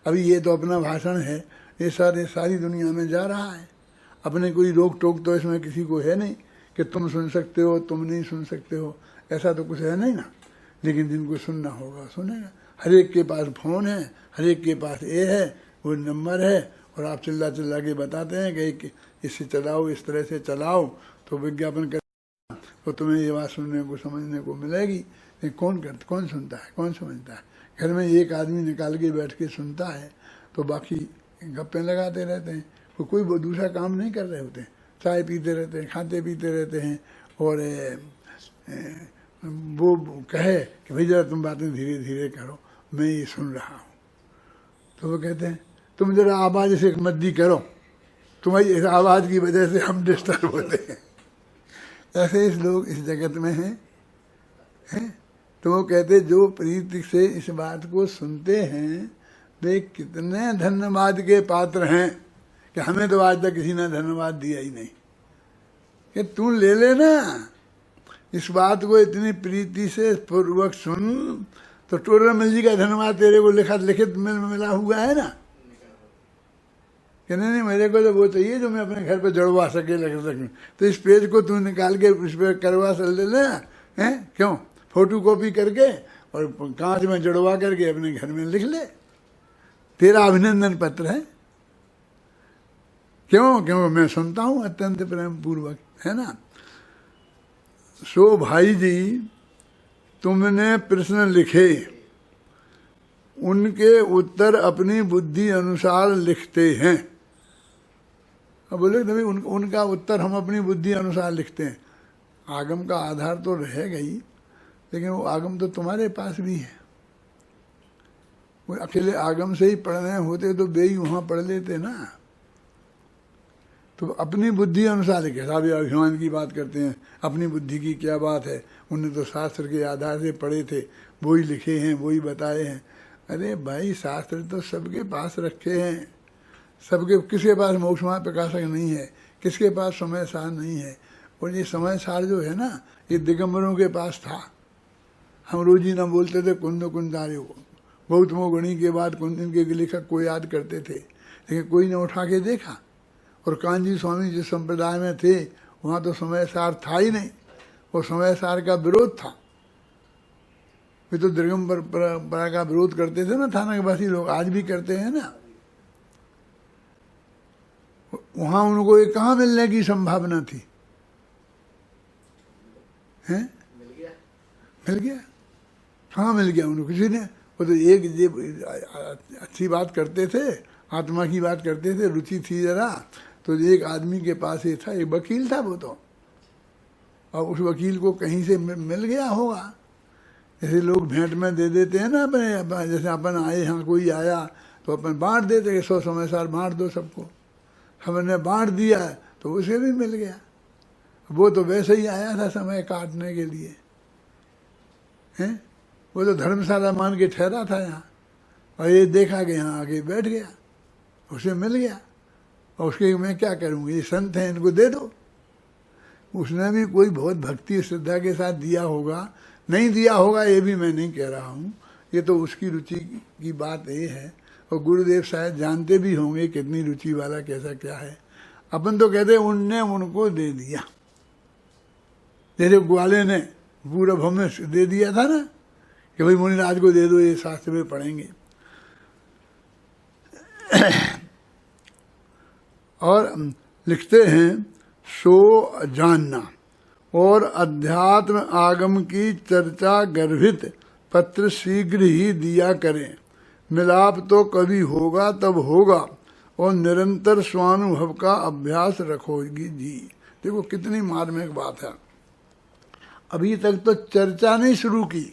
अभी ये तो अपना भाषण है, ये सारी दुनिया में जा रहा है, अपने कोई रोक टोक तो इसमें किसी को है नहीं कि तुम सुन सकते हो तुम नहीं सुन सकते हो, ऐसा तो कुछ है नहीं ना। लेकिन जिनको सुनना होगा सुनेगा, हर एक के पास फोन है, हर एक के पास ये है वो नंबर है, और आप चिल्ला के बताते हैं कि इससे चलाओ, इस तरह से चलाओ तो विज्ञापन कर, तो तुम्हें ये बात सुनने को समझने को मिलेगी। कौन सुनता है, कौन समझता है। घर में एक आदमी निकाल के बैठ के सुनता है तो बाकी गप्पे लगाते रहते हैं, तो कोई वो दूसरा काम नहीं कर रहे होते हैं, चाय पीते रहते हैं, खाते पीते रहते हैं, और वो कहे कि भाई जरा तुम बातें धीरे धीरे करो, मैं ये सुन रहा हूँ। तो वो कहते हैं तुम जरा आवाज़ से मद्दी करो, तुम्हारी इस आवाज़ की वजह से हम डिस्टर्ब होते हैं। ऐसे इस लोग इस जगत में हैं। तो वो कहते जो प्रीति से इस बात को सुनते हैं वे कितने धन्यवाद के पात्र हैं कि हमें तो आज तक किसी ने धन्यवाद दिया ही नहीं। कि तू ले लेना इस बात को इतनी प्रीति से पूर्वक सुन, तो टोडरमल जी का धन्यवाद तेरे को लिखित मिला हुआ है ना कि नहीं मेरे को तो वो चाहिए जो मैं अपने घर पे जड़वा सके लग सकूँ। तो इस पेज को तू निकाल के इस पर करवा ले लेना है, क्यों फोटो कॉपी करके और कांच में जड़वा करके अपने घर में लिख ले, तेरा अभिनंदन पत्र है। क्यों मैं सुनता हूँ अत्यंत प्रेम पूर्वक, है ना। सो भाई जी तुमने प्रश्न लिखे, उनके उत्तर अपनी बुद्धि अनुसार लिखते हैं। अब बोले तभी उनका उत्तर हम अपनी बुद्धि अनुसार लिखते हैं। आगम का आधार तो रह गई, लेकिन वो आगम तो तुम्हारे पास भी है। वो अकेले आगम से ही पढ़ने होते तो बे ही वहाँ पढ़ लेते ना। तो अपनी बुद्धि अनुसार लिखे, साहब अभिमान की बात करते हैं, अपनी बुद्धि की क्या बात है, उन्हें तो शास्त्र के आधार से पढ़े थे, वही लिखे हैं, वही बताए हैं। अरे भाई शास्त्र तो सबके पास रखे हैं, सबके, किसके पास मोक्षमान प्रकाशक नहीं है, किसके पास समय सार नहीं है। और ये समय सार जो है ना ये दिगंबरों के पास था। हम रोज ही ना बोलते थे कुंद कुंदारे को, गौतमो गणी के बाद कुंद के लेखक को याद करते थे, लेकिन कोई ने उठा के देखा। और कांजी स्वामी जिस संप्रदाय में थे वहाँ तो समय सार था ही नहीं, वो समय सार का विरोध था। वे तो दिगंबर परंपरा का विरोध करते थे ना, थानावासी लोग आज भी करते हैं ना। वहाँ उनको ये कहाँ मिलने की संभावना थी, हैं? मिल गया, कहाँ मिल गया उनको, किसी ने। वो तो एक ये अच्छी बात करते थे, आत्मा की बात करते थे, रुचि थी जरा, तो एक आदमी के पास ये था, एक वकील था वो तो, और उस वकील को कहीं से मिल गया होगा। जैसे लोग भेंट में दे देते हैं ना अपने, जैसे अपन आए यहाँ कोई आया तो अपन बांट देते, 100 समय सार बांट दो सबको। हमने बांट दिया तो उसे भी मिल गया। वो तो वैसे ही आया था समय काटने के लिए, हैं? वो तो धर्मशाला मान के ठहरा था यहाँ, और ये देखा कि यहाँ आके बैठ गया, उसे मिल गया। और उसके मैं क्या करूँगी, ये संत हैं, इनको दे दो। उसने भी कोई बहुत भक्ति श्रद्धा के साथ दिया होगा, नहीं दिया होगा ये भी मैं नहीं कह रहा हूँ, ये तो उसकी रुचि की बात ये है। और गुरुदेव शायद जानते भी होंगे कितनी रुचि वाला कैसा क्या है। अपन तो कहते उनने उनको दे दिया, जैसे ग्वाले ने पूरा भव में दे दिया था ना कि भाई मुनिराज को दे दो, ये शास्त्र में पढ़ेंगे। और लिखते हैं सो जानना और अध्यात्म आगम की चर्चा गर्भित पत्र शीघ्र ही दिया करें। मिलाप तो कभी होगा तब होगा, और निरंतर स्वानुभव का अभ्यास रखोगी जी। देखो कितनी मार्मिक बात है। अभी तक तो चर्चा नहीं शुरू की,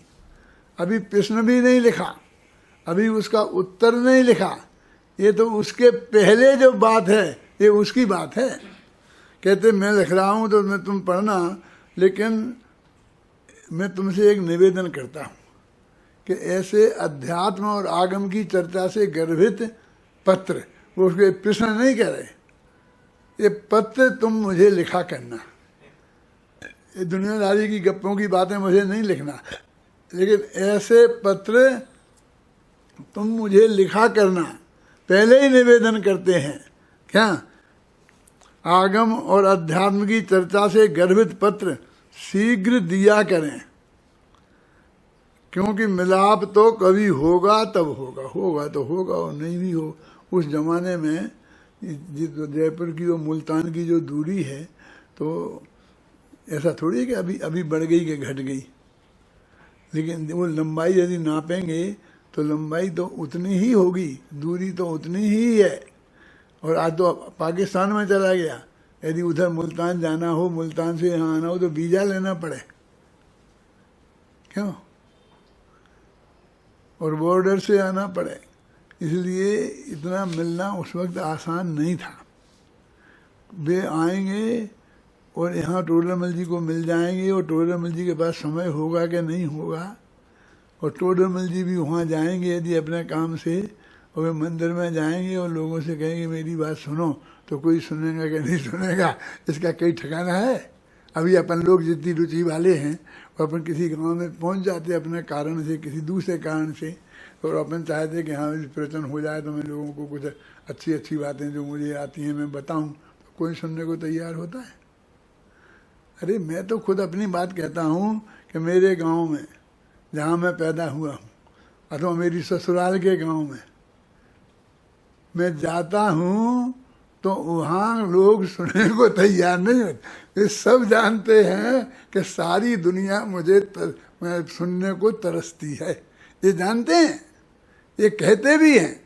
अभी प्रश्न भी नहीं लिखा, अभी उसका उत्तर नहीं लिखा, ये तो उसके पहले जो बात है ये उसकी बात है। कहते मैं लिख रहा हूँ तो मैं तुम पढ़ना, लेकिन मैं तुमसे एक निवेदन करता हूँ कि ऐसे अध्यात्म और आगम की चर्चा से गर्भित पत्र, वो उसके प्रश्न नहीं कह रहे, ये पत्र तुम मुझे लिखा करना। ये दुनियादारी की गप्पों की बातें मुझे नहीं लिखना, लेकिन ऐसे पत्र तुम मुझे लिखा करना। पहले ही निवेदन करते हैं क्या, आगम और अध्यात्म की चर्चा से गर्भित पत्र शीघ्र दिया करें, क्योंकि मिलाप तो कभी होगा तब होगा, होगा तो होगा और नहीं भी हो। उस जमाने में जयपुर की और मुल्तान की जो दूरी है, तो ऐसा थोड़ी है कि अभी अभी बढ़ गई कि घट गई, लेकिन वो लंबाई यदि नापेंगे तो लंबाई तो उतनी ही होगी, दूरी तो उतनी ही है। और आज तो पाकिस्तान में चला गया, यदि उधर मुल्तान जाना हो, मुल्तान से यहाँ आना हो तो वीज़ा लेना पड़े, क्यों, और बॉर्डर से आना पड़े। इसलिए इतना मिलना उस वक्त आसान नहीं था। वे आएंगे और यहाँ टोडरमल जी को मिल जाएंगे, और टोडरमल जी के पास समय होगा कि नहीं होगा, और टोडरमल जी भी वहाँ जाएंगे यदि अपने काम से, और वे मंदिर में जाएंगे और लोगों से कहेंगे मेरी बात सुनो, तो कोई सुनेगा कि नहीं सुनेगा, इसका कई ठिकाना है। अभी अपन लोग जितनी रुचि वाले हैं, और अपन किसी गांव में पहुंच जाते अपने कारण से, किसी दूसरे कारण से, और अपन चाहते कि हाँ प्रवचन हो जाए तो मैं लोगों को कुछ अच्छी अच्छी बातें जो मुझे आती हैं मैं बताऊं, तो कोई सुनने को तैयार होता है। अरे मैं तो खुद अपनी बात कहता हूँ कि मेरे गांव में जहाँ मैं पैदा हुआ हूँ, अथवा मेरी ससुराल के गांव में मैं जाता हूँ तो वहाँ लोग सुनने को तैयार नहीं होते। ये सब जानते हैं कि सारी दुनिया मुझे सुनने को तरसती है, ये जानते हैं, ये कहते भी हैं,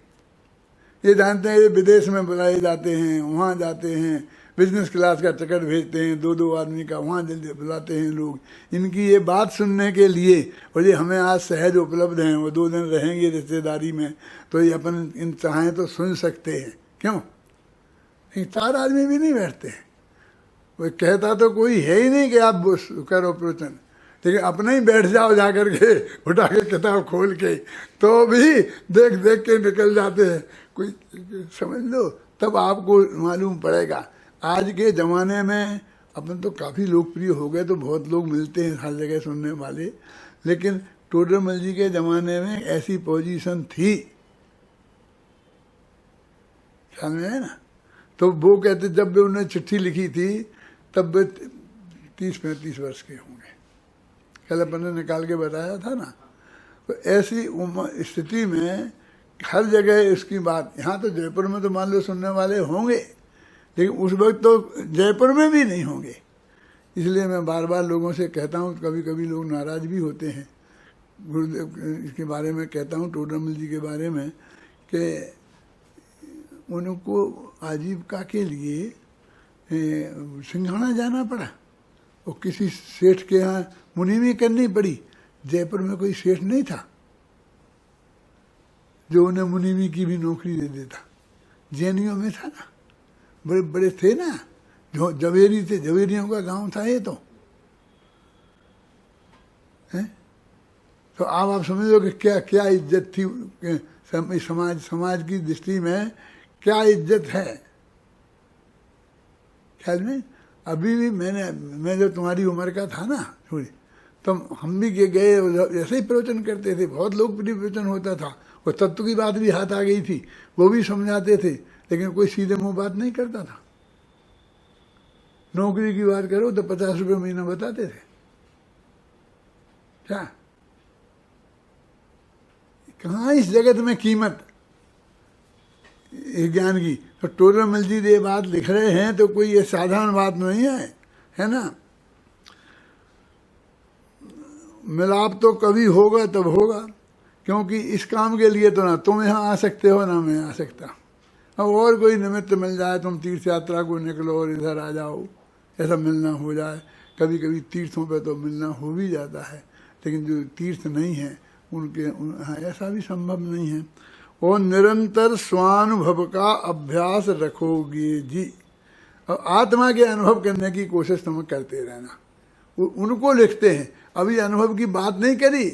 ये जानते हैं। ये विदेश में बुलाए जाते हैं, वहाँ जाते हैं, बिजनेस क्लास का टिकट भेजते हैं, 2-2 आदमी का, वहाँ जल्दी बुलाते हैं लोग इनकी ये बात सुनने के लिए। और ये हमें आज सहज उपलब्ध हैं, वो 2 दिन रहेंगे रिश्तेदारी में, तो ये अपन इन चाहें तो सुन सकते हैं, क्यों। 4 आदमी भी नहीं बैठते हैं, वो कहता तो कोई है ही नहीं कि आप करो प्रवचन, लेकिन अपने ही बैठ जाओ जाकर के, उठा के किताब खोल के, तो भी देख देख के निकल जाते हैं। कोई समझ लो, तब आपको मालूम पड़ेगा। आज के ज़माने में अपन तो काफ़ी लोकप्रिय हो गए, तो बहुत लोग मिलते हैं हर जगह सुनने वाले, लेकिन टोडरमल जी के ज़माने में ऐसी पोजीशन थी, ख्याल में है ना। तो वो कहते जब भी उन्होंने चिट्ठी लिखी थी तब वे 30-35 वर्ष के होंगे, कल अपन ने निकाल के बताया था ना। तो ऐसी स्थिति में हर जगह इसकी बात, यहाँ तो जयपुर में तो मान लो सुनने वाले होंगे, लेकिन उस वक्त तो जयपुर में भी नहीं होंगे। इसलिए मैं बार बार लोगों से कहता हूँ, कभी कभी लोग नाराज़ भी होते हैं गुरुदेव इसके बारे में कहता हूँ, टोडरमल जी के बारे में, कि उनको आजीविका के लिए सिंघाना जाना पड़ा और किसी सेठ के यहाँ मुनीमी करनी पड़ी। जयपुर में कोई सेठ नहीं था जो उन्हें मुनीमी की भी नौकरी दे देता, जैनियों में था ना, बड़े बड़े थे ना, जो जवेरी थे, जवेरियों का गांव था ये तो है। तो आप समझो कि क्या क्या इज्जत थी समाज की दृष्टि में, क्या इज्जत है ख्याल में। अभी भी मैं जब तुम्हारी उम्र का था ना थोड़ी, तो हम भी गए ऐसे ही प्रवचन करते थे, बहुत लोकप्रिय प्रवचन होता था, और तत्व की बात भी हाथ आ गई थी, वो भी समझाते थे, लेकिन कोई सीधे मुंह बात नहीं करता था। नौकरी की बात करो तो 50 रुपये महीना बताते थे, क्या कहाँ इस जगत में कीमत ज्ञान की। तो टोडरमल जी ये बात लिख रहे हैं तो कोई ये साधारण बात नहीं है ना। मिलाप तो कभी होगा तब होगा, क्योंकि इस काम के लिए तो ना तुम यहाँ आ सकते हो ना मैं आ सकता। अब और कोई निमित्त मिल जाए, तुम तीर्थ यात्रा को निकलो और इधर आ जाओ, ऐसा मिलना हो जाए। कभी कभी तीर्थों पे तो मिलना हो भी जाता है, लेकिन जो तीर्थ नहीं है हाँ, ऐसा भी संभव नहीं है। और निरंतर स्वानुभव का अभ्यास रखोगे जी, और आत्मा के अनुभव करने की कोशिश तुम करते रहना। उनको लिखते हैं, अभी अनुभव की बात नहीं करी,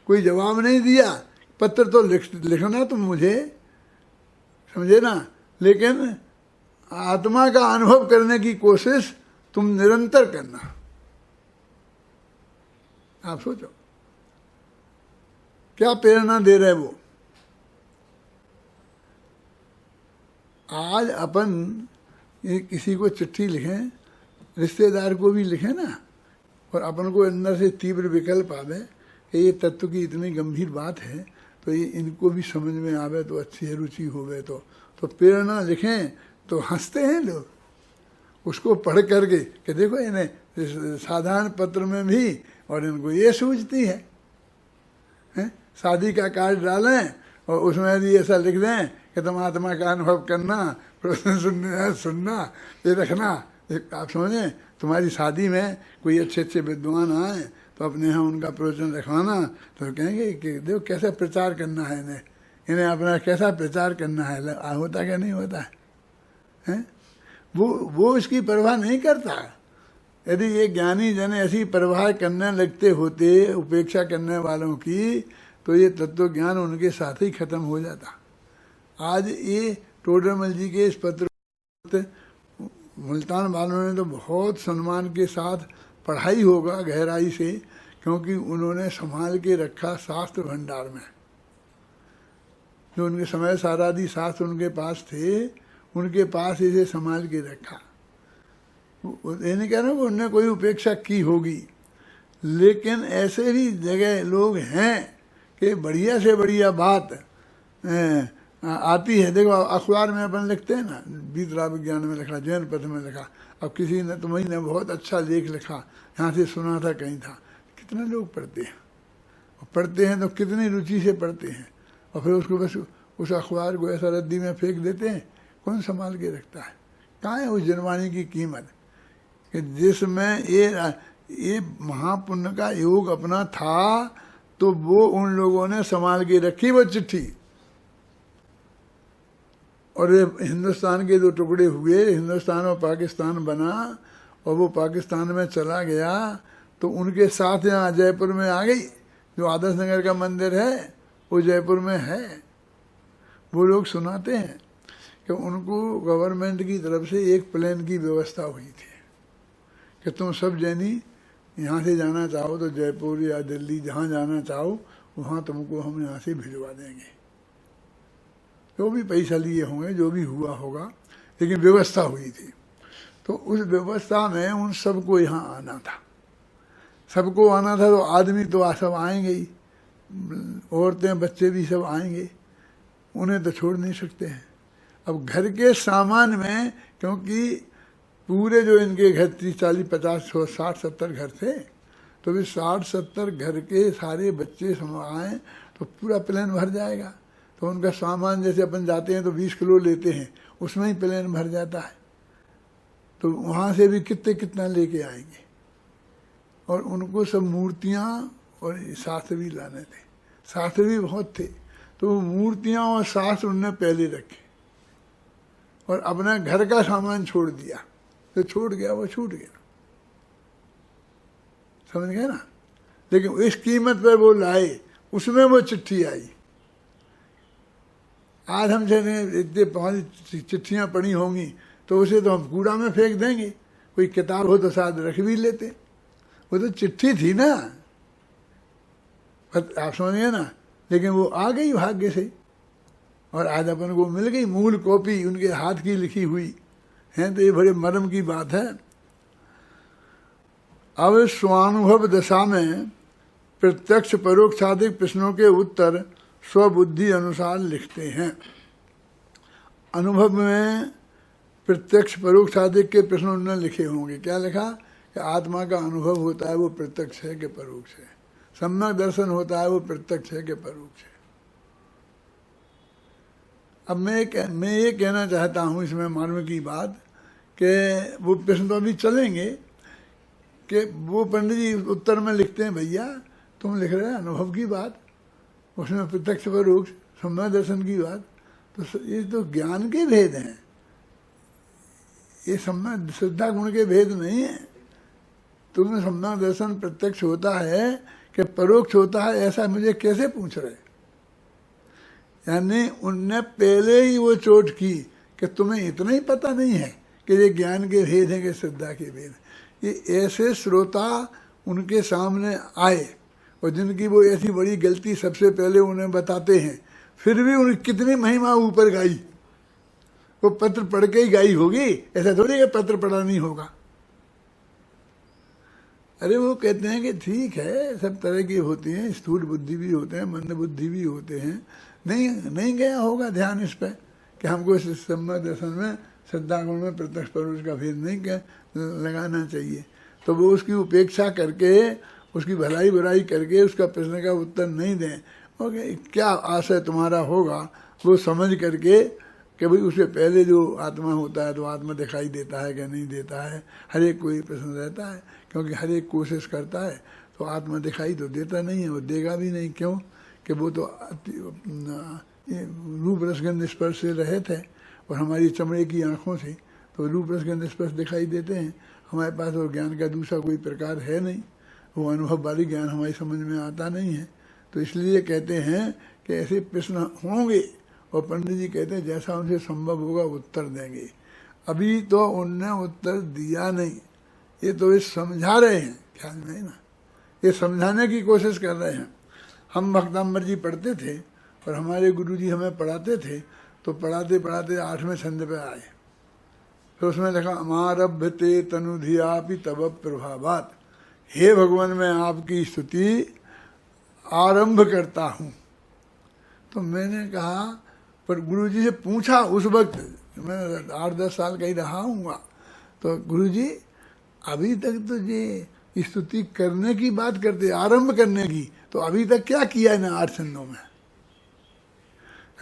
कोई जवाब नहीं दिया, पत्र तो लिखना तुम मुझे, समझे ना, लेकिन आत्मा का अनुभव करने की कोशिश तुम निरंतर करना। आप सोचो क्या प्रेरणा दे रहे वो। आज अपन किसी को चिट्ठी लिखें, रिश्तेदार को भी लिखें ना, और अपन को अंदर से तीव्र विकल्प आवे कि ये तत्व की इतनी गंभीर बात है, तो ये इनको भी समझ में आवे तो अच्छी है, रुचि होवे तो प्रेरणा लिखें तो हंसते हैं लोग उसको पढ़ करके कि देखो इन्हें साधारण पत्र में भी और इनको ये सूझती है। शादी का कार्ड डालें और उसमें भी ऐसा लिख दें कि तुम आत्मा का अनुभव करना, प्रश्न सुनना, ये रखना। आप समझें, तुम्हारी शादी में कोई अच्छे अच्छे विद्वान आए तो अपने यहाँ उनका प्रवचन रखवाना, तो कहेंगे कि देखो कैसा प्रचार करना है, इन्हें अपना कैसा प्रचार करना है, होता क्या नहीं होता है? वो इसकी परवाह नहीं करता। यदि ये ज्ञानी जन ऐसी परवाह करने लगते होते उपेक्षा करने वालों की, तो ये तत्व ज्ञान उनके साथ ही खत्म हो जाता। आज ये टोडरमल जी के इस पत्र मुल्तान वालों ने तो बहुत सम्मान के साथ पढ़ाई होगा गहराई से, क्योंकि उन्होंने संभाल के रखा शास्त्र भंडार में। जो उनके समय सारादि शास्त्र उनके पास थे, उनके पास इसे संभाल के रखा। ये नहीं कह रहा उन्होंने कोई उपेक्षा की होगी, लेकिन ऐसे भी जगह लोग हैं कि बढ़िया से बढ़िया बात आती है। देखो अखबार में अपन लिखते हैं ना, बीतरा विज्ञान में लिखा, जैन पथ में लिखा, अब किसी ने तुम्हें ने बहुत अच्छा लेख लिखा, यहाँ से सुना था कहीं था, कितने लोग पढ़ते हैं, और पढ़ते हैं तो कितनी रुचि से पढ़ते हैं, और फिर उसको बस उस अखबार को ऐसा रद्दी में फेंक देते हैं। कौन संभाल के रखता है? कहाँ है उस जनवाणी की कीमत कि जिसमें ये महापुण्य का योग अपना था, तो वो उन लोगों ने संभाल के रखी वो चिट्ठी। और ये हिंदुस्तान के दो टुकड़े हुए, हिंदुस्तान और पाकिस्तान बना, और वो पाकिस्तान में चला गया, तो उनके साथ यहाँ जयपुर में आ गई। जो आदर्श नगर का मंदिर है वो जयपुर में है। वो लोग सुनाते हैं कि उनको गवर्नमेंट की तरफ से एक प्लेन की व्यवस्था हुई थी कि तुम सब जैनी यहाँ से जाना चाहो तो जयपुर या दिल्ली, जहाँ जाना चाहो वहाँ तुमको हम यहाँ से भिजवा देंगे। जो भी पैसा लिए होंगे, जो भी हुआ होगा, लेकिन व्यवस्था हुई थी। तो उस व्यवस्था में उन सबको यहाँ आना था। सबको आना था तो आदमी तो सब आएंगे ही, औरतें बच्चे भी सब आएंगे, उन्हें तो छोड़ नहीं सकते हैं। अब घर के सामान में, क्योंकि पूरे जो इनके घर 30, 40, 50, 60, 70 घर थे, तो भी 60, 70 घर के सारे बच्चे सब आए तो पूरा प्लेन भर जाएगा। तो उनका सामान, जैसे अपन जाते हैं तो 20 किलो लेते हैं, उसमें ही प्लेन भर जाता है। तो वहाँ से भी कितना लेके आएंगे। और उनको सब मूर्तियाँ और शास्त्र भी लाने थे, शास्त्र भी बहुत थे, तो मूर्तियाँ और शास्त्र उनने पहले रखे। और अपना घर का सामान छोड़ दिया, जो छूट गया वो छूट गया, समझ गए ना। लेकिन इस कीमत पर वो लाए, उसमें वो चिट्ठी आई। आज हमसे इतने 5 चिट्ठियाँ पड़ी होंगी तो उसे तो हम कूड़ा में फेंक देंगे, कोई किताब हो तो शायद रख भी लेते, वो तो चिट्ठी थी ना, आप समझिए ना। लेकिन वो आ गई भाग्य से, और आज अपन को मिल गई मूल कॉपी उनके हाथ की लिखी हुई है, तो ये बड़े मर्म की बात है। अब स्वानुभव दशा में प्रत्यक्ष परोक्षादिक प्रश्नों के उत्तर स्वबुद्धि अनुसार लिखते हैं। अनुभव में प्रत्यक्ष परोक्षादिक के प्रश्न उन्होंने लिखे होंगे। क्या लिखा कि आत्मा का अनुभव होता है वो प्रत्यक्ष है कि परोक्ष है, सम्यक दर्शन होता है वो प्रत्यक्ष है कि परोक्ष है। अब मैं ये कहना चाहता हूँ इसमें मर्म की बात कि वो प्रश्न तो अभी चलेंगे कि वो पंडित जी उत्तर में लिखते हैं, भैया तुम लिख रहे हैं अनुभव की बात, उसमें प्रत्यक्ष परोक्ष सम्यक दर्शन की बात, तो ये तो ज्ञान के भेद हैं, ये सम्यक श्रद्धा गुण के भेद नहीं है। तुम्हें सम्यक दर्शन प्रत्यक्ष होता है कि परोक्ष होता है, ऐसा मुझे कैसे पूछ रहे। यानी उनने पहले ही वो चोट की कि तुम्हें इतना ही पता नहीं है कि ये ज्ञान के भेद हैं कि श्रद्धा के भेद। ये ऐसे श्रोता उनके सामने आए और जिनकी वो ऐसी बड़ी गलती सबसे पहले उन्हें बताते हैं, फिर भी उन्हें कितनी महिमा ऊपर गाई, वो पत्र पढ़ के ही गाई होगी, ऐसा थोड़ी कि पत्र पढ़ा नहीं होगा। अरे वो कहते हैं कि ठीक है सब तरह की होती हैं, स्थूल बुद्धि भी होते हैं, मंद बुद्धि भी होते हैं, नहीं गया होगा ध्यान इस पर कि हमको इस सम्यक दर्शन में श्रद्धा गुण में प्रत्यक्ष परोक्ष का भेद नहीं लगाना चाहिए। तो वो उसकी उपेक्षा करके, उसकी भलाई बुराई करके उसका प्रश्न का उत्तर नहीं दें, ओके क्या आशय तुम्हारा होगा वो समझ करके कि भाई उससे पहले जो आत्मा होता है तो आत्मा दिखाई देता है क्या नहीं देता है। हर एक को ये प्रश्न रहता है, क्योंकि हर एक कोशिश करता है तो आत्मा दिखाई तो देता नहीं है, वो देगा भी नहीं। क्यों कि वो तो रूप रसगंध स्पर्श से रहित है और हमारी चमड़े की आँखों से तो रूप रसगंध स्पर्श दिखाई देते हैं। हमारे पास और ज्ञान का दूसरा कोई प्रकार है नहीं, वो अनुभव वाली ज्ञान हमारी समझ में आता नहीं है। तो इसलिए कहते हैं कि ऐसे प्रश्न होंगे और पंडित जी कहते हैं जैसा उनसे संभव होगा उत्तर देंगे। अभी तो उनने उत्तर दिया नहीं, ये तो ये समझा रहे हैं, ख्याल में ना, ये समझाने की कोशिश कर रहे हैं। हम भक्तांबर जी पढ़ते थे और हमारे गुरुजी हमें पढ़ाते थे, तो पढ़ाते पढ़ाते 8वें छंद पे आए, फिर उसमें लिखा अमारभ्यते तनुधियापि तब प्रभावात, हे भगवान मैं आपकी स्तुति आरंभ करता हूँ। तो मैंने कहा, पर गुरुजी से पूछा उस वक्त, मैं 8-10 साल का ही रहा हूँगा, तो गुरुजी अभी तक तो ये स्तुति करने की बात करते, आरंभ करने की, तो अभी तक क्या किया है ना 8 छंदों में।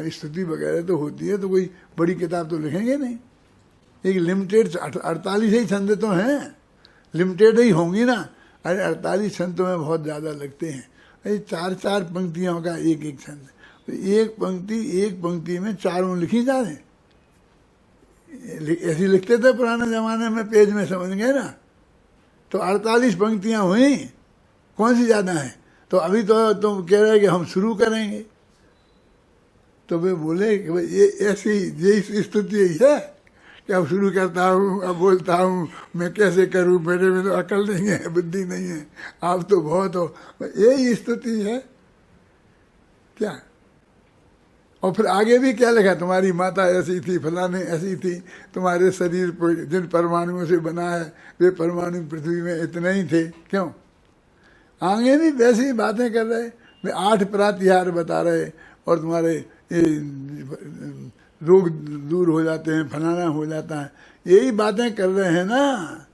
स्तुति वगैरह तो होती है तो कोई बड़ी किताब तो लिखेंगे नहीं, एक लिमिटेड 48 ही छंद तो हैं, लिमिटेड ही होंगी ना। अरे 48 छंद तो में बहुत ज़्यादा लगते हैं, अरे 4-4 पंक्तियों का एक छंद, तो एक पंक्ति में 4 लिखी जा रहे, ऐसी लिखते थे पुराने ज़माने में पेज में, समझ गए ना। तो 48 पंक्तियाँ हुई, कौन सी ज़्यादा है। तो अभी तो तुम कह रहे कि हम शुरू करेंगे, तो वे बोले कि भाई ये ऐसी यही स्तुति यही है कि अब शुरू करता हूँ, अब बोलता हूँ, मैं कैसे करूँ, मेरे में तो अकल नहीं है, बुद्धि नहीं है, आप तो बहुत हो, यही स्तुति है क्या। और फिर आगे भी क्या लिखा, तुम्हारी माता ऐसी थी, फलाने ऐसी थी, तुम्हारे शरीर पर जिन परमाणुओं से बना है वे परमाणु पृथ्वी में इतने ही थे। क्यों आगे भी वैसी ही बातें कर रहे, वे 8 प्रातिहार बता रहे, और तुम्हारे रोग दूर हो जाते हैं, फलाना हो जाता है, यही बातें कर रहे हैं ना।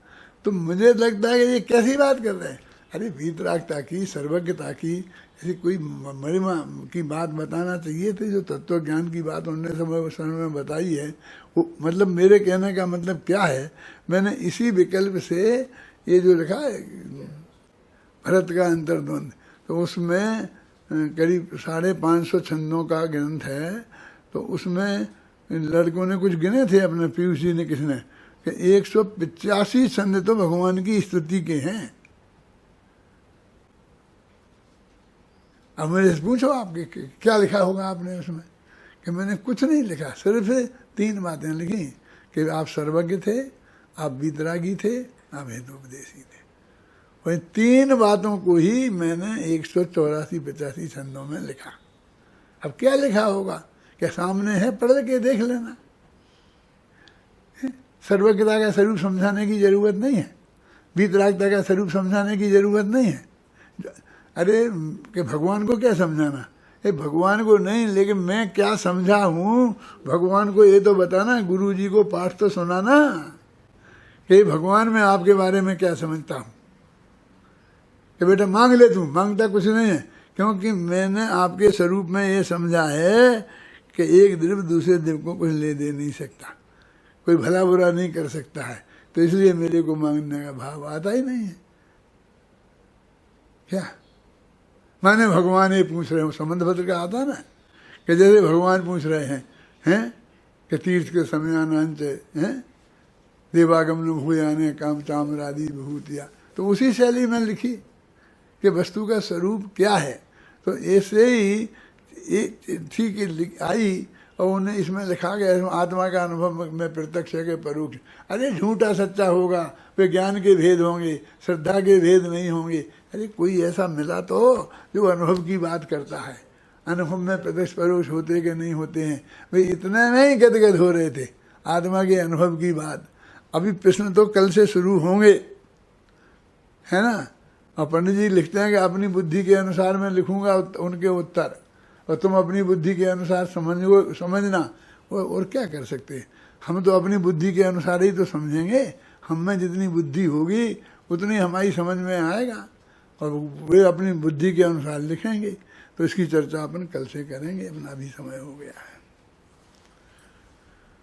तो मुझे लगता है कि ये कैसी बात कर रहे हैं। अरे वीतरागता की, सर्वज्ञता की, ऐसी कोई महिमा की बात बताना चाहिए थी। जो तत्व ज्ञान की बात उन्होंने समय में बताई है, वो मतलब मेरे कहने का मतलब क्या है, मैंने इसी विकल्प से ये जो लिखा है भरत का अंतर्द्वंद, तो उसमें करीब 550 छंदों का ग्रंथ है, तो उसमें लड़कों ने कुछ गिने थे अपने पीयूष जी ने किसने कि 185 छंद तो भगवान की स्तुति के हैं। अब मेरे से पूछो आपके क्या लिखा होगा आपने उसमें, कि मैंने कुछ नहीं लिखा, सिर्फ 3 बातें लिखी कि आप सर्वज्ञ थे, आप वीतरागी थे, आप हेतुपदेशी थे। वही 3 बातों को ही मैंने 184-85 छंदों में लिखा। अब क्या लिखा होगा, क्या सामने है, पढ़ के देख लेना। सर्वज्ञता का स्वरूप समझाने की जरूरत नहीं है, वीतरागता का स्वरूप समझाने की जरूरत नहीं है। अरे कि भगवान को क्या समझाना, भगवान को नहीं, लेकिन मैं क्या समझा हूँ भगवान को ये तो बताना, गुरु जी को पाठ तो सुनाना कि भगवान मैं आपके बारे में क्या समझता हूँ। कि बेटा मांग ले, तू मांगता कुछ नहीं है, क्योंकि मैंने आपके स्वरूप में ये समझा है कि एक द्रव्य दूसरे द्रव्य को कुछ ले दे नहीं सकता, कोई भला बुरा नहीं कर सकता है, तो इसलिए मेरे को मांगने का भाव आता ही नहीं है। क्या माने भगवान ये पूछ रहे हो, संबंध पत्र का आता ना, कि जैसे भगवान पूछ रहे हैं कि तीर्थ के समयानांच हैं देवागमन भूयाने काम चामरादि विभूतिया, तो उसी शैली में लिखी कि वस्तु का स्वरूप क्या है। तो ऐसे ही ठीक आई और उन्हें इसमें लिखा गया इसमें आत्मा का अनुभव में प्रत्यक्ष है कि परोक्ष। अरे झूठा सच्चा होगा, वे ज्ञान के भेद होंगे, श्रद्धा के भेद नहीं होंगे। अरे कोई ऐसा मिला तो जो अनुभव की बात करता है, अनुभव में प्रत्यक्ष परोक्ष होते कि नहीं होते हैं। वे इतने नहीं गदगद हो रहे थे आत्मा के अनुभव की बात। अभी प्रश्न तो कल से शुरू होंगे, है ना। और पंडित जी लिखते हैं कि अपनी बुद्धि के अनुसार मैं लिखूंगा उनके उत्तर, और तुम अपनी बुद्धि के अनुसार समझना। और क्या कर सकते, हम तो अपनी बुद्धि के अनुसार ही तो समझेंगे। हम में जितनी बुद्धि होगी उतनी हमारी समझ में आएगा, और वे अपनी बुद्धि के अनुसार लिखेंगे। तो इसकी चर्चा अपन कल से करेंगे, अपना भी समय हो गया है।